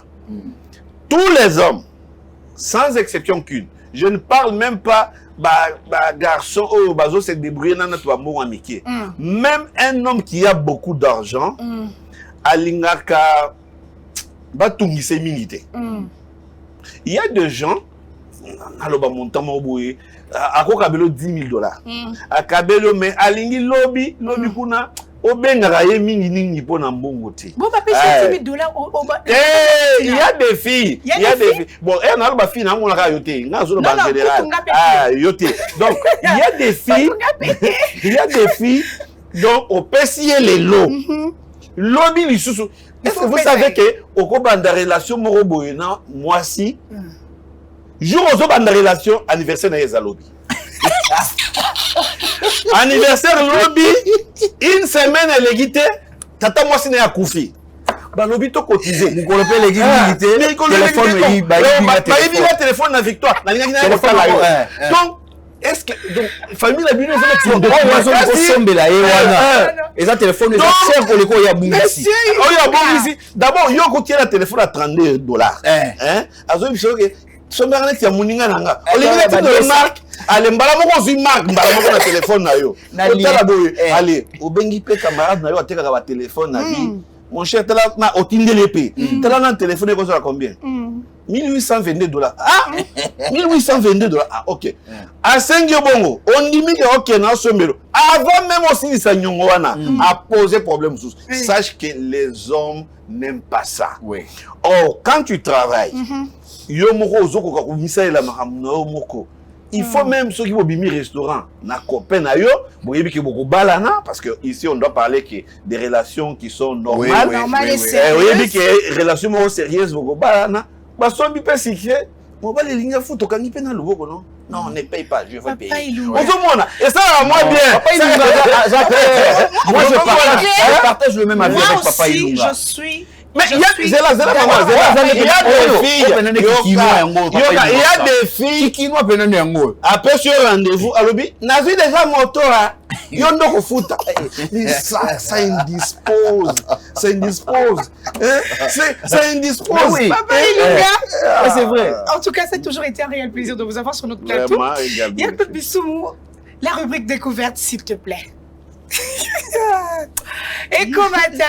Tous les hommes sans exception qu'une. Je ne parle même pas garçon au bazo se débrouiller dans notre amour amitié. Même un homme qui a beaucoup d'argent, alingaka batungise minité. Il y a des gens, aloba montant moboué, à quoi kabelo $10,000. À kabelo mais alingi lobby kuna. Obenga ye mingi ningi pona mbongo te. Bon papa c'est $10,000 il y a des filles, il y a des filles. Bon, et on a ba fille na on la yoté, nga zo ba général. Ah, yoté. Donc, il y a des filles. Il y a des filles dont au pesier les lots. Lobby li susu. Est-ce que vous savez que au ko banda relation moro boyena moi si jour au banda relation anniversaire na yeza lobby. Anniversaire lobby, une semaine elle est guité, tata moi c'est à Koufi. Bah lobby to cotisé. Vous connaissez les guités, téléphone, téléphone na victoire. Donc est-ce que donc famille la bino et ça téléphone cher pour les quoi il y a bungisi. Oh il y a bungisi. D'abord yo ko tient le téléphone à $32. Hein? Azo biso que son mère net ya muninga nanga. Olivier de marque. Allez, mbala moko zui marque, mbala moko na téléphone na yo. Otala boye, allez, obengi pe camarade na yo ateka ba téléphone na vie. Mon cher, tala na otindele pe. Tala na téléphone ko ça combien? $1,822. Ah, $1,822. Ah, OK. À 5 bongo, on dit que OK na somero. Avant même aussi ça nyongo wana a posé problème sous. Sache que les hommes n'aiment pas ça. Oui. Or, quand tu travailles, yo moko ozoko ka kumisa ela makamno moko. Il faut même ceux qui vont bimi restaurant, na copain na yo, boyebi ke boko balana parce que ici on doit parler que des relations qui sont normales, normales et sérieuses. Boyebi que relations mo sérieuses boko balana, ba so bi pe sikhe, mo ba les lignes foot okangi pe na loboko non. Non, on ne paye pas, je vais payer. Et ça, moi bien. Moi je partage le même avis avec Papa Ilunga. Je suis. Mais il y a des filles qui n'ont pas de après ce rendez-vous à l'objet n'a vu déjà moto à yondo futa ça indispose oui Papa Ilunga c'est vrai. En tout cas, ça a toujours été un réel plaisir de vous avoir sur notre plateau. Yacoub Bissoumou, la rubrique découverte s'il te plaît. Et Komata.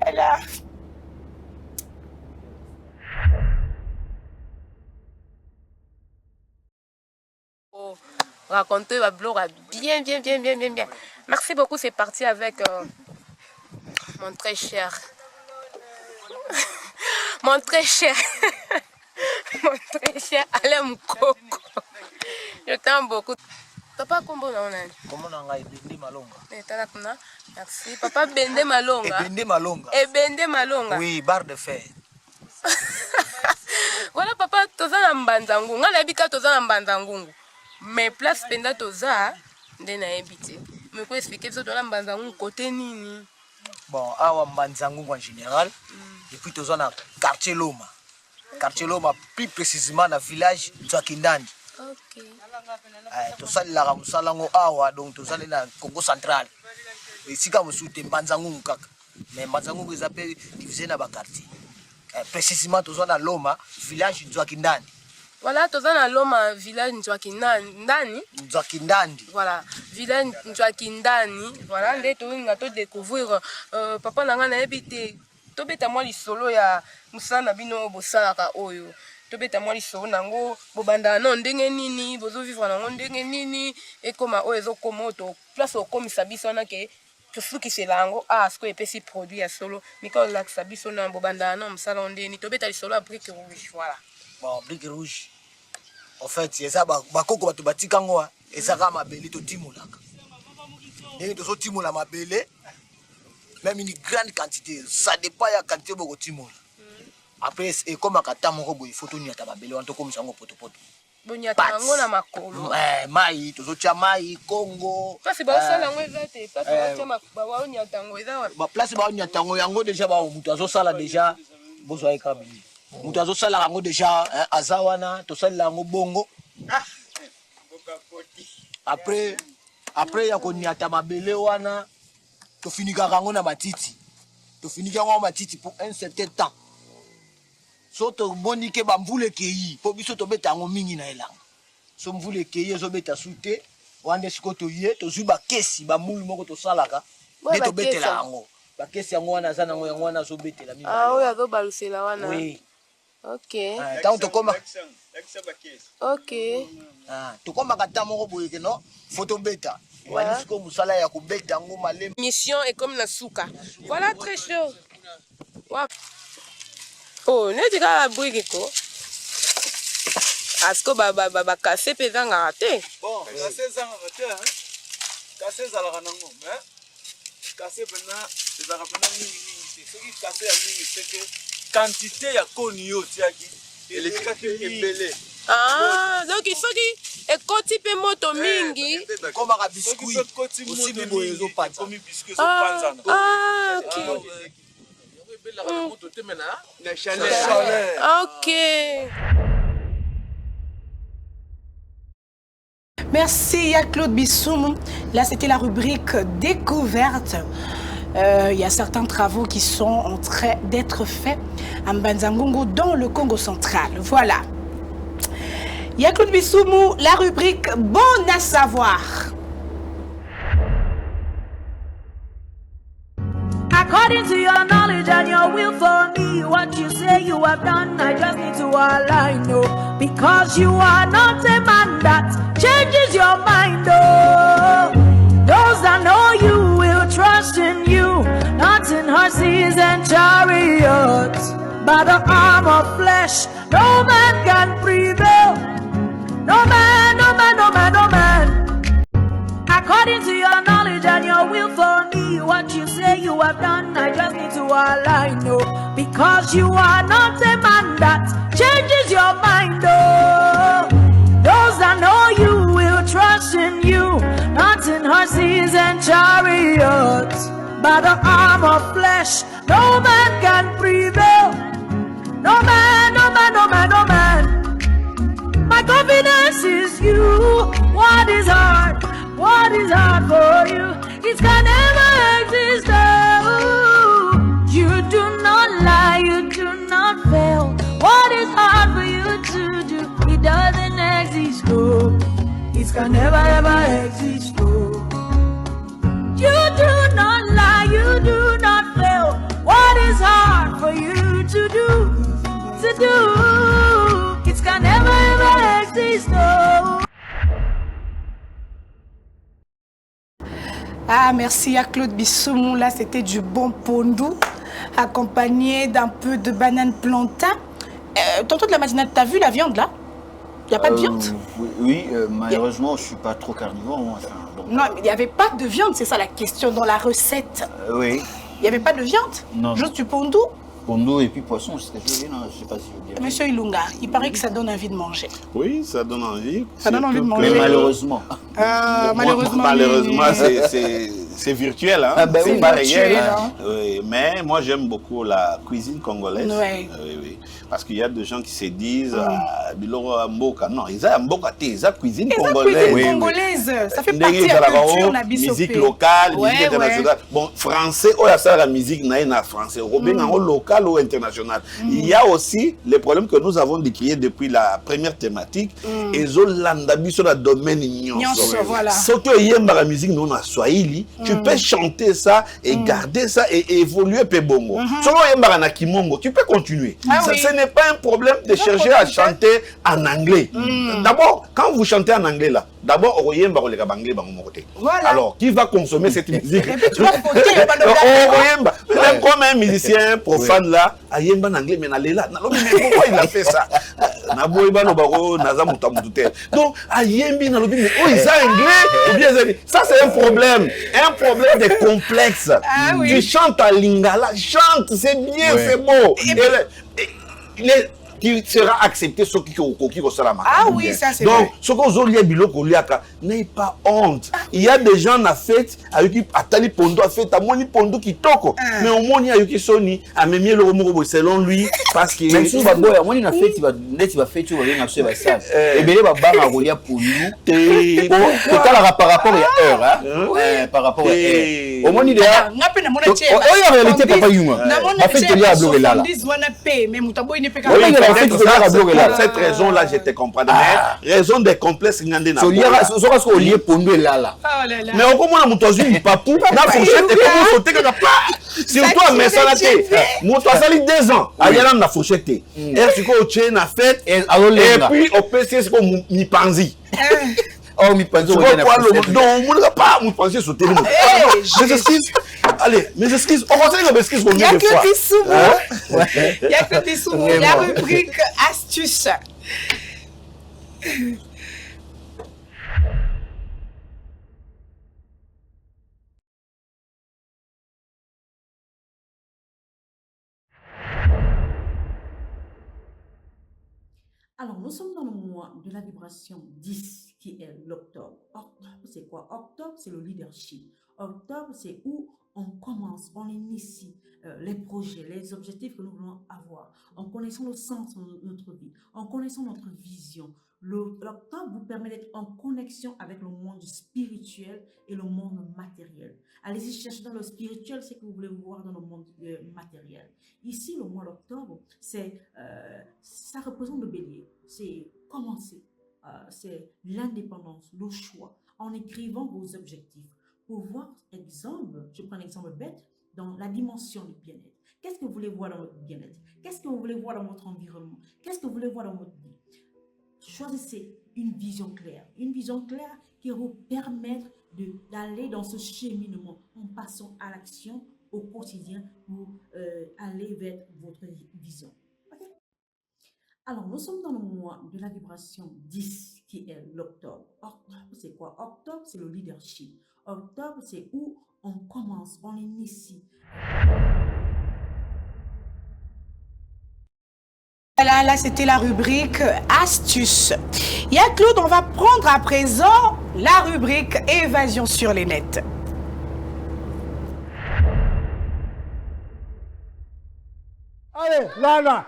Alors. Raconter ma blog bien. Merci beaucoup, c'est parti avec mon très cher. Mon très cher Alain Mukoko. Je t'aime beaucoup. Papa, comment on a? Comment on a Bende Malonga? Merci. Papa Bende Malonga. Bende Malonga. Et Bende Malonga. Oui, barre de fer. Voilà, papa, toza na mbanzangungu. Nga naebika toza na mbanzangungu. Mais place penda toza, nde naebite. Mais quoi expliquer ça toza na mbanzangungu côté nini? Bon, awa mbanzangungu en général. Et puis toza na quartier Loma. Quartier Loma, plus précisément na village Nzwakindandi. Ok. Tosalaka musalango awa donc tozali na Congo central. Esika mosusu mbanzangungu kaka. Mais mbanzangungu ezapé divisé na ba quartier. Précisément toza na Loma, village Nzwakindandi. Voilà, toza na Loma, village Nzwakindandi. Nzwakindandi. Voilà, village Nzwakindandi. Voilà, nde tolinga to découvrir papa nanga na ebité. Tobeta moi lisolo ya musana bino bosalaka oyo. Tobeta moi lisolo nango bobanda na ndenge nini, bozo vivre nango ndenge nini et koma o ezokoma to place okomisa biso na ke tosukisela yango asko epesi produit ya solo mika olakisa biso na bobanda na mosala ndeni tobeta lisolo ya brique rouge voilà. Bon, brique rouge. En fait, c'est ça, bakoko tu bati kango, et ça va m'abeler to timolaka. Et to so timola m'abeler, même une grande quantité, ça dépend de la quantité de timola. Après, et comme à Katamoro, il faut tenir à m'abeler, on te comme ça, on poto poto. Bonyatango na makolo. Maï, to so tia maï, Congo. Ça c'est pas ça la ngwezate, pas ça tia makaba onyatango eza wa. Ba place ba onyatango yango déjà ba mutu azosala déjà bozwa ekabili. Mutu azosala yango déjà azawana to sala yango bongo. Après ya konyata mabele wana to finika yango na matiti. To finika yango matiti pour un certain temps. So to bonike ba mvule keyi po biso to beta yango mingi na elanga. So mvule keyi zo beta sute wande siko to ye to zuba kesi ba mulu moko to salaka ne to betela yango. Ba kesi yango wana za nango yango wana zo betela mingi. Ah oya zo balusela wana. Oui. OK. Tant to koma. OK. To koma kata moko boyeke no photo beta. Wani siko musala ya ko beta yango malem. Mission est comme la souka. Voilà très chaud. Wa. Oh, ne diga la brique ko. Asko ba cassé pezanga raté. Bon, cassé zanga raté hein. Cassé zala kanango, hein. Cassé pena, zala pena mingi. Ce qui cassé ya mingi c'est que quantité ya konio tiaki, elle est ebele. Ah, donc il faut que ekoti pe moto mingi. Comme un biscuit. Aussi bibo ezo panza. Comme biscuit zo panza. Ah, OK. OK. Merci à Claude Bissoum. Là, c'était la rubrique découverte. Il y a certains travaux qui sont en train d'être faits à Mbanzangongo dans le Congo central. Voilà. Il y a Claude Bissoum, la rubrique Bon à savoir. According to your knowledge and your will for me, what you say you have done, I just need to align, no. Because you are not a man that changes your mind, oh. Those that know you will trust in you, not in horses and chariots. By the arm of flesh, no man can prevail. No man, no man, no man, no man. According to your knowledge and your will for me, what you say you have done, I just need to align, no. Because you are not a man that changes your mind, oh. Those that know you will trust in you, not in horses and chariots. By the arm of flesh, no man can prevail. No man, no man, no man, no man. My confidence is you. What is hard? What is hard for you? It can never exist. Oh, you do not lie, you do not fail. What is hard for you to do? It doesn't exist. Oh, it can never ever exist. Oh, you do not lie, you do not fail. What is hard for you to do? It can never ever exist. Oh. Ah, merci à Claude Bissoum. Là, c'était du bon pondou, accompagné d'un peu de banane plantain. Tantôt de la matinade, t'as vu la viande là? Il n'y a pas de viande? Oui, malheureusement, je ne suis pas trop carnivore. Moi, enfin, donc, non, il n'y avait pas de viande, c'est ça la question dans la recette. Oui. Il n'y avait pas de viande? Non. Juste du pondou? Pondou et puis poisson, c'était joli, non? Je ne sais pas si vous direz. Monsieur Ilunga, il paraît que ça donne envie de manger. Oui, ça donne envie. Ça donne envie de manger. Mais malheureusement. Malheureusement, c'est virtuel, hein? Ah ben c'est oui, pas virtuel, réel. hein. Oui, mais moi, j'aime beaucoup la cuisine congolaise. Ouais. Oui, oui. Parce qu'il y a des gens qui se disent Biloro Mboka. Non, ils ont Mboka, ils ont cuisine congolaise. Cuisine congolaise, ça fait partie de la culture, la musique locale, musique internationale. Bon, français, oh, ça, la musique n'a français. Local ou international. Il y a aussi les problèmes que nous avons décriés depuis la première thématique. Et Zolandabi sur le domaine voilà. Ce que yemba la musique nous na Swahili, tu peux chanter ça et garder ça et évoluer pe bongo. Selon yemba na kimongo, tu peux continuer. Ce n'est pas un problème de chercher à chanter en anglais. D'abord, quand vous chantez en anglais là, d'abord yemba le anglais bangomote. Alors, qui va consommer cette musique? Et puis tu vas fauter, même comme un musicien profane là, à yemba en anglais mais na lela. Mais pourquoi il a fait ça? na boy bano bako naza muta mutute. Donc ayembi na lobi mais oh ils anglais ou bien ça c'est un problème de complexe. Ah, oui. Tu chantes à lingala, chante, c'est bien, c'est beau. Qui sera accepté ce qui sera marqué. Ah oui, ça c'est donc vrai. ce qu'on zolia biloko liaka n'ayez pas honte. Il y a des gens na fête avec qui atali pondo a fait à moni pondo qui toko mais au moni ayuki soni a memie le romo selon lui parce que même si baboya moni na fête va net va fête va venir sur ça et belé ba banga golia pour nous total par rapport à heure hein par rapport à heure au moni de ngape na mona tshela oh en réalité papa yuma ba fête de ya bloquer là mais mutaboy ne peut cette raison-là, je te comprends. Mais raison des complexes, il y a des mais au moins, mon toit, il papou, la fourchette, et comment sauter que pas. Surtout à Messalaté, mon toit, ça lit 2 ans. Il y a la fourchette. Et c'est quoi, au tien, la fête, et puis au PC, c'est comme mi panzi. Oh, mi panzi, donc, on ne va pas me penser sauter. Mes excuses. Allez, mes excuses. On va dire mes excuses pour mieux de fois. Il y a que des sous-mots. La rubrique astuce. Alors, nous sommes dans le mois de la vibration 10, qui est l'octobre. Octobre, c'est quoi? Octobre, c'est le leadership. Octobre, c'est où on commence, on initie les projets, les objectifs que nous voulons avoir, en connaissant le sens de notre vie, en connaissant notre vision. L'octobre vous permet d'être en connexion avec le monde spirituel et le monde matériel. Allez-y chercher dans le spirituel ce que vous voulez voir dans le monde matériel. Ici, le mois d'octobre, ça représente le bélier. C'est commencer. C'est l'indépendance, le choix, en écrivant vos objectifs. Pour voir, exemple, je prends un exemple bête, dans la dimension du bien-être. Qu'est-ce que vous voulez voir dans votre bien-être? Qu'est-ce que vous voulez voir dans votre environnement? Qu'est-ce que vous voulez voir dans votre vie? Choisissez une vision claire qui va vous permettre d'aller dans ce cheminement en passant à l'action au quotidien pour aller vers votre vision. Okay? Alors, nous sommes dans le mois de la vibration 10, qui est l'octobre. Octobre, c'est quoi? Octobre, c'est le leadership. Octobre, c'est où on commence, on initie. Voilà, là c'était la rubrique astuce. Il y a Claude, on va prendre à présent la rubrique évasion sur les nets. Allez, là.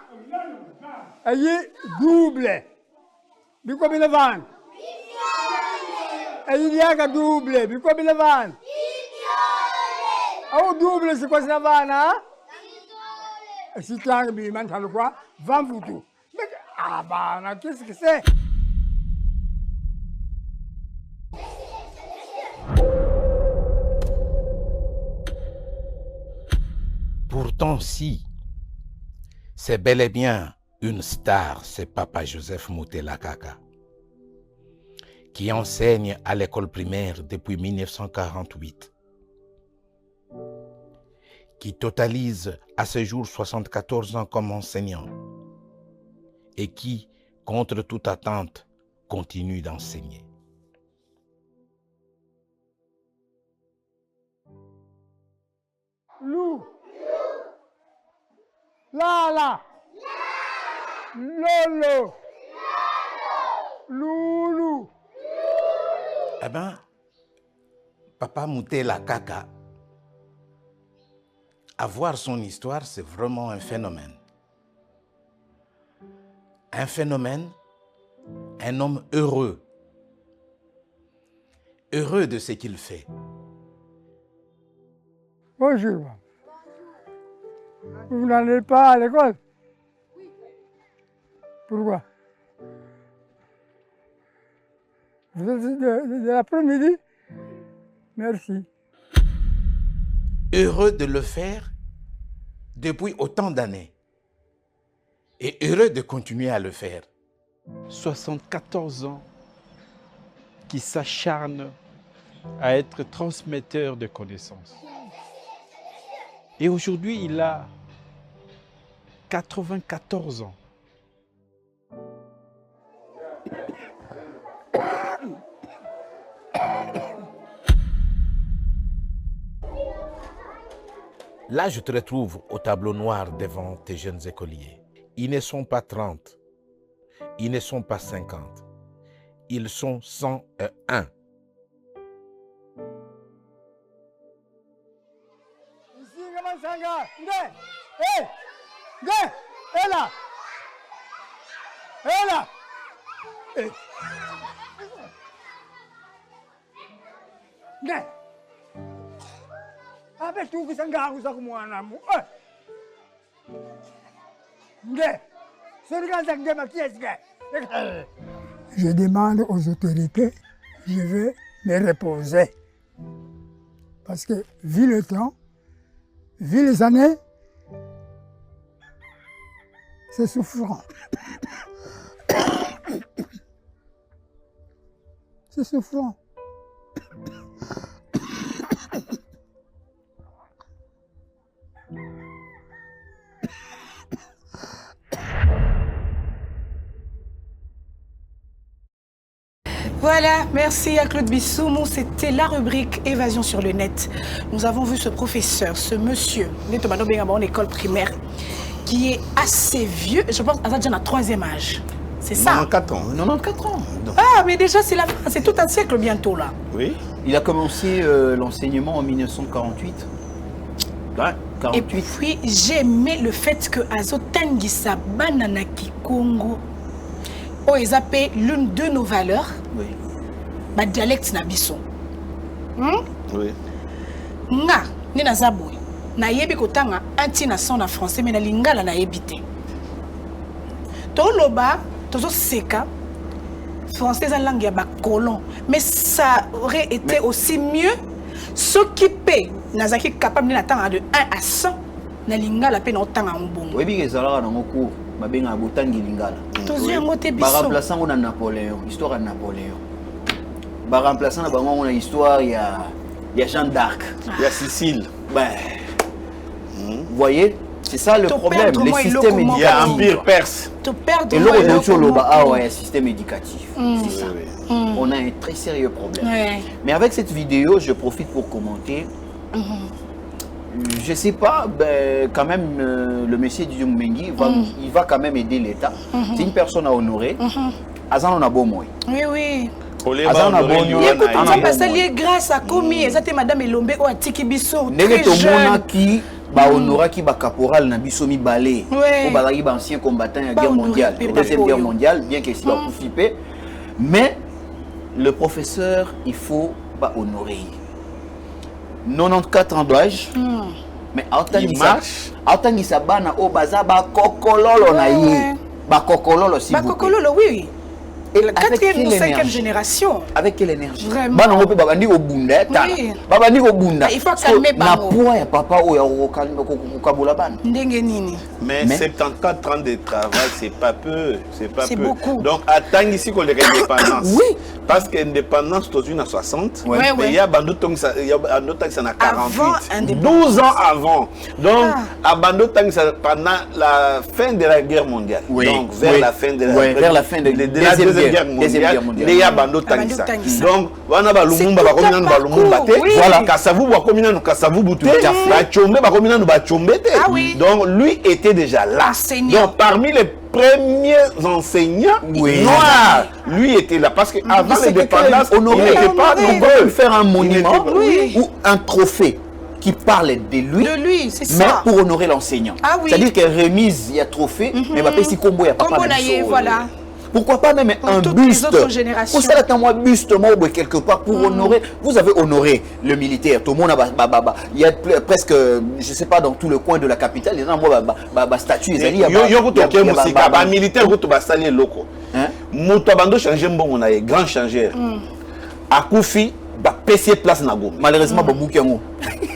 Ayez double. Du coup, il van. Ayez diaga double. Du coup, il van. Oh, double, c'est quoi ça van, hein? Si tu as un maintenant quoi? 20 photos. Mais, ah bah, qu'est-ce que c'est? Pourtant, si, c'est bel et bien une star, c'est Papa Joseph Moutela Kaka, qui enseigne à l'école primaire depuis 1948, qui totalise à ce jour 74 ans comme enseignant et qui, contre toute attente, continue d'enseigner. Lou. Lala. Lolo. Loulou. Eh bien, Papa Moutela Kaka, avoir son histoire, c'est vraiment un phénomène. Un phénomène, un homme heureux. Heureux de ce qu'il fait. Bonjour. Vous n'allez pas à l'école? Oui. Pourquoi? Vous êtes de l'après-midi? Merci. Heureux de le faire depuis autant d'années. Et heureux de continuer à le faire. 74 ans qui s'acharne à être transmetteur de connaissances. Et aujourd'hui, il a 94 ans. Là, je te retrouve au tableau noir devant tes jeunes écoliers. Ils ne sont pas 30, ils ne sont pas 50, ils sont 101. Je demande aux autorités, je vais me reposer. Parce que, vu le temps, vu les années, c'est souffrant. C'est souffrant. Voilà, merci à Claude Bissoumou. C'était la rubrique Évasion sur le net. Nous avons vu ce professeur, ce monsieur, en école primaire, qui est assez vieux. Je pense qu'il a déjà un 3e âge. C'est ça? 94 ans. 94 ans. Donc. Ah, mais déjà, c'est tout un siècle bientôt, là. Oui. Il a commencé l'enseignement en 1948. Ouais, 48. Et puis, j'ai aimé le fait que Azotangisa Banana Kikongo, oh, ils appellent l'une de nos valeurs, oui. Ma dialecte nabiso. Oui. Nga, ni na zaboy. Na yebi kotanga anti na son na français mais na lingala na yebite. To loba, tozo seka français la langue ya ba colon, mais ça aurait été aussi mieux ce qui paie nazaki capable na tanga de 1 à 100 na lingala pe na tanga mbongo. Oui, bien ezalaka na moko mabenga botangi lingala. Tozo yango te biso. Ba remplaçant on a Napoléon, histoire de Napoléon. Ba remplaçant na bango on a histoire il y a Jeanne d'Arc, il y a Sicile. Ben vous voyez, c'est ça le problème, les systèmes éducatifs. Il y a Empire perse. Et là, il y a système éducatif. C'est ça. On a un très sérieux problème. Mais avec cette vidéo, je profite pour commenter. Je ne sais pas, quand même, le monsieur Didier Mengi, il va quand même aider l'État. C'est une personne à honorer. Azan on a beau moi. Oui, oui. Azan on a beau moi. Écoute, on va passer grâce à Komi. C'était Madame Elombe ou à Tiki Bisso. Très jeune. Ba honora qui ba caporal na biso mi balé au balagi ba ancien combattant de la guerre mondiale, deuxième guerre mondiale, bien que si ba flipper, mais le professeur il faut ba honorer 94 ans d'âge, mais il marche autant ça bana au baza ba kokololo na yi ba kokololo si ba kokololo oui. Et la 4e ou 5e génération. Avec quelle énergie? Vraiment. Bah on peut babandi au bunda. Oui. Babandi au bunda. Il faut calmer bango. Na poids ya papa o ya kokabola ban. Ndenge nini. Mais 74 ans de travail, c'est pas peu, c'est pas peu. Beaucoup. Donc attends ici qu'on les indépendance. Oui. Parce que l'indépendance c'est une à 60. Ouais, mais il y a Bandotong ça il y a Bandotong ça na 48. 12 ans avant. Donc à Bandotong ça pendant la fin de la guerre mondiale. Oui. Donc vers la fin de la vers la fin de la deuxième guerre mondiale. Il y a Bandotangisa. Donc wana ba Lumumba ba komina ba Lumumba te. Voilà Kasavu ba komina no Kasavu butu. Ba Chombe ba komina no ba Chombe te. Donc lui était déjà là. Donc parmi les premiers enseignants noirs, lui était là parce que avant l'indépendance, il n'était pas nombreux. Faire un monument ou un trophée qui parle de lui, c'est mais ça. pour honorer l'enseignant. C'est-à-dire qu'il y a remise, il y a trophée, mais pas si combo, il y a pas de voilà. Pourquoi pas même un buste? Pour ça, un buste quelque part pour honorer. Vous avez honoré le militaire. Tout le monde a il y a presque, je sais pas, dans tout le coin de la capitale, il y a un statut. Il y a un militaire qui a installé loco. Moutouabando changé bon, on a grand changeur. À Koufi, ba PC place na Gombe. Malheureusement, ba boukiamo.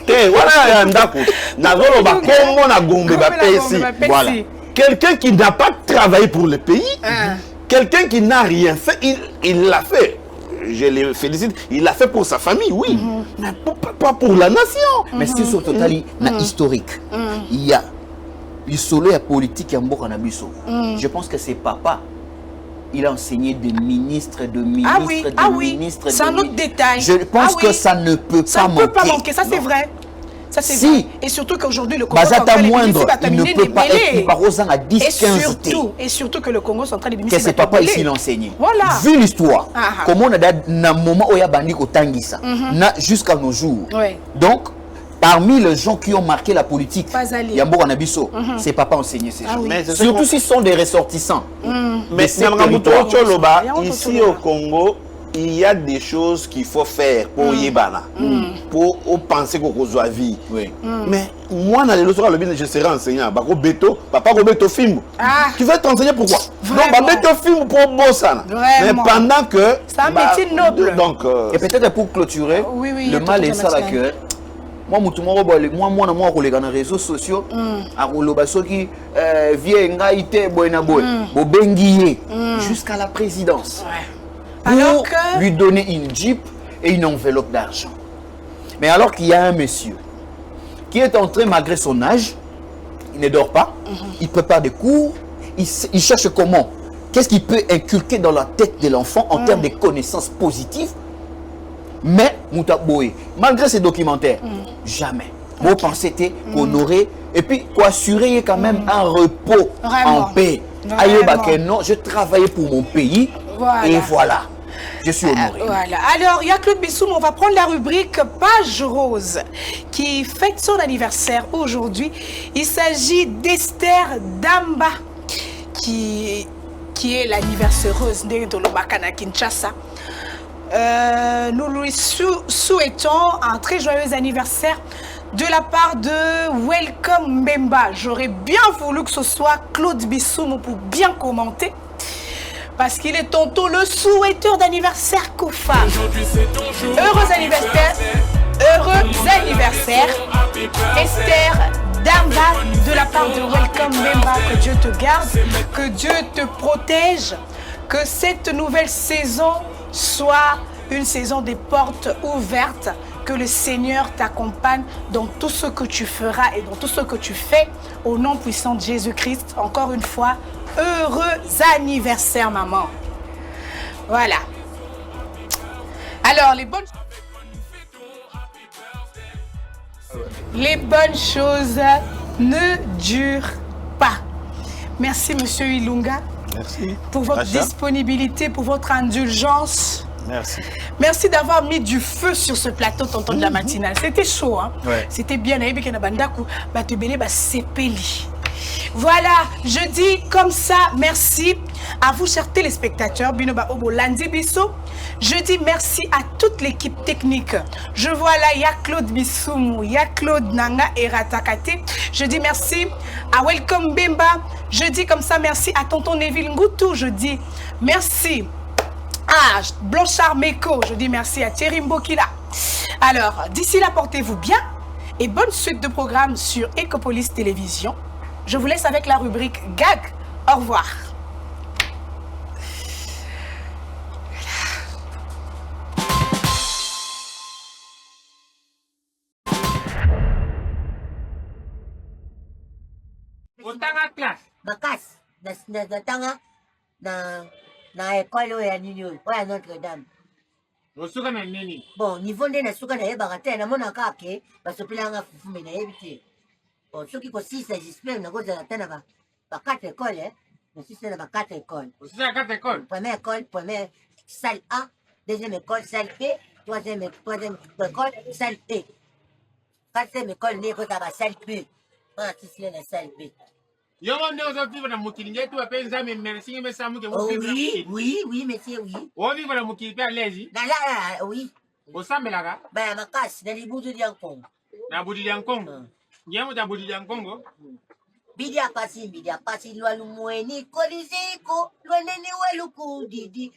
Voilà, un d'accord. Na Gombe, ba comment na Gombe, ba PC. Voilà. Quelqu'un qui n'a pas travaillé pour le pays. Quelqu'un qui n'a rien fait, il l'a fait. Je le félicite. Il l'a fait pour sa famille, oui. Mais pas pour la nation. Mais c'est sur total historique. Il y a le soleil politique en Bokanabiso. Je pense que c'est papa. il a enseigné des ministres, de ministres, Ah oui, ministres. C'est un autre détail. Je pense que ça ne peut pas manquer. Ça ne peut pas manquer, ça c'est vrai. Ça c'est Si. vrai. Et surtout qu'aujourd'hui le Congo Bazata moindre, il ne peut pas être parosant à 10-15 et surtout que le Congo central est que c'est papa ici l'enseignait. Voilà. Vu l'histoire, comment on a un moment où il y a bandi au Tanguissa, jusqu'à nos jours. Ouais. Donc, parmi les gens qui ont marqué la politique, Yambo Anabiso, c'est papa enseigné ces gens. Mais surtout s'ils sont des ressortissants. Mais ici au Congo, il y a des choses qu'il faut faire pour Yébana, pour penser qu'on soit vie. Mais moi, dans les leçons, je serai enseignant. Papa Roberto Film. Tu veux t'enseigner pourquoi? Donc, Roberto Film pour Bossana. Mais pendant que. C'est un métier noble. Donc, et peut-être pour clôturer, le mal est ça là que. Moi, moi, dans les réseaux sociaux, jusqu'à la présidence. Pour lui donner une Jeep et une enveloppe d'argent. Mais alors qu'il y a un monsieur qui est entré malgré son âge, il ne dort pas, il prépare des cours, il cherche comment, qu'est-ce qu'il peut inculquer dans la tête de l'enfant en termes de connaissances positives. Mais, Moutaboé, malgré ces documentaires, jamais. Vos pensées étaient honorées et puis pour assurer quand même un repos en paix. Non, je travaillais pour mon pays et voilà. Je suis honoré. Voilà. Alors, il y a Claude Bissoum, on va prendre la rubrique Page Rose qui fête son anniversaire aujourd'hui. Il s'agit d'Esther Damba qui est l'anniversaireuse de l'Obakana Kinshasa. Nous lui souhaitons un très joyeux anniversaire de la part de Welcome Mbemba. J'aurais bien voulu que ce soit Claude Bissoum pour bien commenter. Parce qu'il est tantôt le souhaiteur d'anniversaire Koufa. Heureux anniversaire, Esther Damba, de la part de Welcome Mbemba. Que Dieu te garde, que Dieu te protège, que cette nouvelle saison soit une saison des portes ouvertes, que le Seigneur t'accompagne dans tout ce que tu feras et dans tout ce que tu fais. Au nom puissant de Jésus-Christ, encore une fois, heureux anniversaire, maman. Voilà. Alors, les bonnes choses ne durent pas. Merci, Monsieur Ilunga. Merci. Pour votre disponibilité, pour votre indulgence. Merci. Merci d'avoir mis du feu sur ce plateau, tonton de la matinale. C'était chaud, hein? Ouais. C'était bien. Voilà, je dis comme ça, merci à vous, chers téléspectateurs. Binoba Obo Landi Bisso. Je dis merci à toute l'équipe technique. Je vois là, il y a Claude Bissoum, il y a Claude Nanga et Ratakate. Je dis merci à Welcome Bemba. Je dis comme ça, merci à tonton Neville Ngoutou. Je dis merci à Blanchard Meko. Je dis merci à Thierry Mbokila. Alors, d'ici là, portez-vous bien et bonne suite de programme sur Ecopolis Télévision. Je vous laisse avec la rubrique Gag. Au revoir. Otanga classe. Bakas. Natanga na école ya nini oya Notre-Dame. Osuka na nini? Bon, niveau nde nasuka na yebaka te namona kake basopelanga fufume na yebi te. Bon, soki kosisa j'espère nakozala te na ba 4 écoles, nasisa na ba 4 écoles. Osisa 4 écoles? Première école, première salle A, deuxième école, salle B, troisième école, salle B. Quatrième école, nde kozala ba salle B. Ah, sisile na salle B. Yongo nde ozovivre na mokili ngetu ape nzambe merci mesamu ke oui, monsieur, oui. Ovivre na mokili pe alezi? Oui. Osambelaka? Ba makasi na libudu lya Nkongo. Na budu lya Nkongo? Ngemo ta budu lya Nkongo? Bidia pasi lwalu mweni koliziko lweneni welukudidi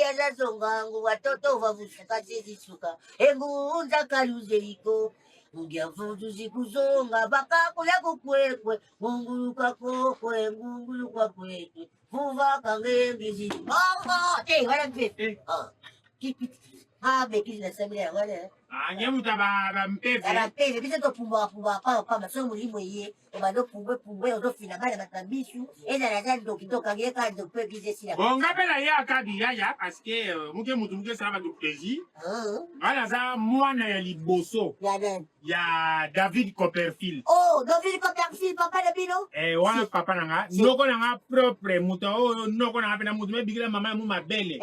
yazazongangu watoto vavusuka zezisuka engunza kaluzeiko Mungiafuzu zikuzonga bakakula kukwekwe ngunguluka kokwe ngunguluka kwekwe vuva kangengizi mama wala mpepe Ah, mais qui l'a semé là, voilà. Ah, n'y a muta ba mpeve. Alors, et puis, c'est pour pas, ma soeur, mon livre, on va donc pour, on doit finalement, la bichou, et la dame, donc, quand il y a quand on peut viser si la. Bon, ngapela ya kadi ya, parce que, muke ça va du plaisir. Voilà, ça, moi, na ya liboso. Ya David Copperfield. Oh, David Copperfield, papa de Bino? Wana papa nanga, noko nanga propre muta, noko nanga pena mutu, me bigila mama mu mabele.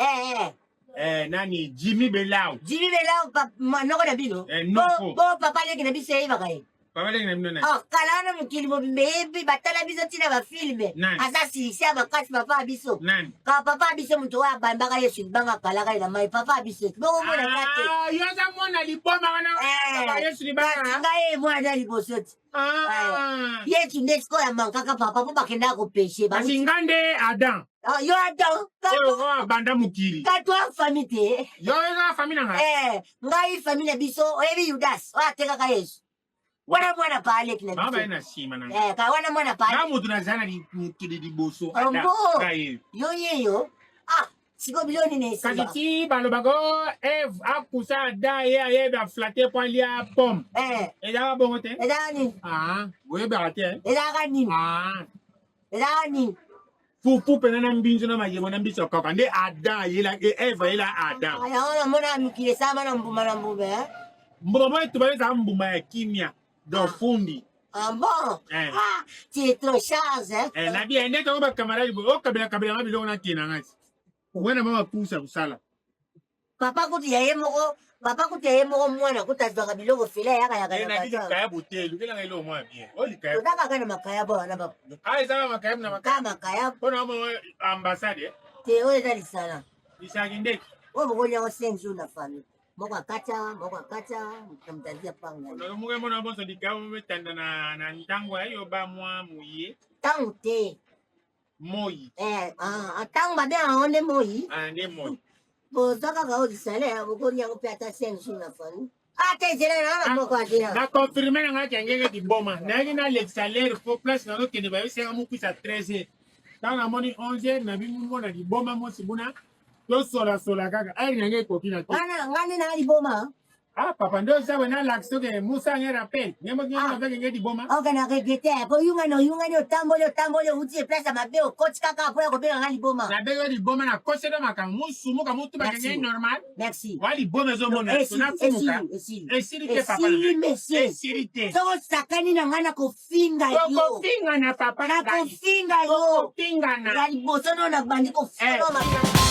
Nani, Jimmy Belau. Jimmy Belau, noko na Bino? Noko. Bon, papa leki na biso ye bakaye. Papa leki na bino na. Oh, kalana mukili mo bimbe, batala biso tina ba filme. Asa silisia makasi papa biso. Nani? Ka papa biso mutu wa bambaka yesu banga kalaka ina mai papa biso. Bongo mona kate. Ah, yoza mona liboma wana. Papa yesu libanga. Ngaye mwana libosoti. Yesu nesko ya mankaka papa po bakenda ko peshe. Kasi ngande Adam. Yo Adam. Yo banda mukiri. Katwa famite. Yo eza famille nanga. Ngai famille biso, oyebi Judas. Wa teka ka Yesu. Wana mwana pale kina biso. Mama ina shima nanga. Ka wana mwana pale. Na mutu na zana mukiri liboso. Ambo. Yo yeyo. Ah, siko bilioni ne sima. Kasi ti balobago Eve akusa da ye ba flatter po lia pomme. Eza bongo te. Eza ni. Ah, we ba te. Eza ka ni. Ah. Eza ni. Fufu pena na mbinzo na mayemo na mbiso kaka nde Adam yela Eve yela Adam. Aya ona mona mukile sama na mbuma na mbube. Mbuma yetu ba za mbuma ya kimia do fundi. Ah bon. Ah, tu es trop charge hein. Na bien ndeta ko ba camarade bo kabila mabilo na kina ngati. Wena mama kusa kusala. Papa kuti yaye moko mwana kutazwa biloko fela yaka. Na kiti kaya botelu kila ngelo mwa bien. Oli kaya. Utaka kana makaya bwana baba. Ai sama makaya na makaya. Makaya. Ona mo ambassade. Te ole dali sana. Isaki ndeki. Wo bokonya ko senzu na fami. Moko akata, mtamtazia panga. Ono muge mona boso dikawo metanda na ntango ayo ba mwa muye. Tangu te. Moi. Tangu ba bien onde moi. Ande moi. Bozaka ka odi sale, bokonya ko pata senzu na fami. Ate jere na moko adira. Na confirmer na ngati ngenge di boma. Na ngina le salaire pour place na lokende ba yose ngamu kwisa 13h. Tana moni 11h na bimu mona di boma mo sibuna. Yo sola kaka. Ai ngenge kokina tu. Ngani na di boma. Ah, papa ndo sawe na lakso ke Musa nge rappel. Ngemo ngena avec ngenge di boma. Okay na regete. Po yunga no tambolo uti place mabe o coach kaka po ko bela ngani boma. Na bela di boma na coach do maka musu muka mutu ba ngenge normal. Merci. Wali boma zo mona. Na fumuka. Esiri ke papa. Esiri te. So sakani na ngana ko finga yo. Ko finga na papa. Na ko finga yo. Finga na. Ngali bosono na bandi ko finga.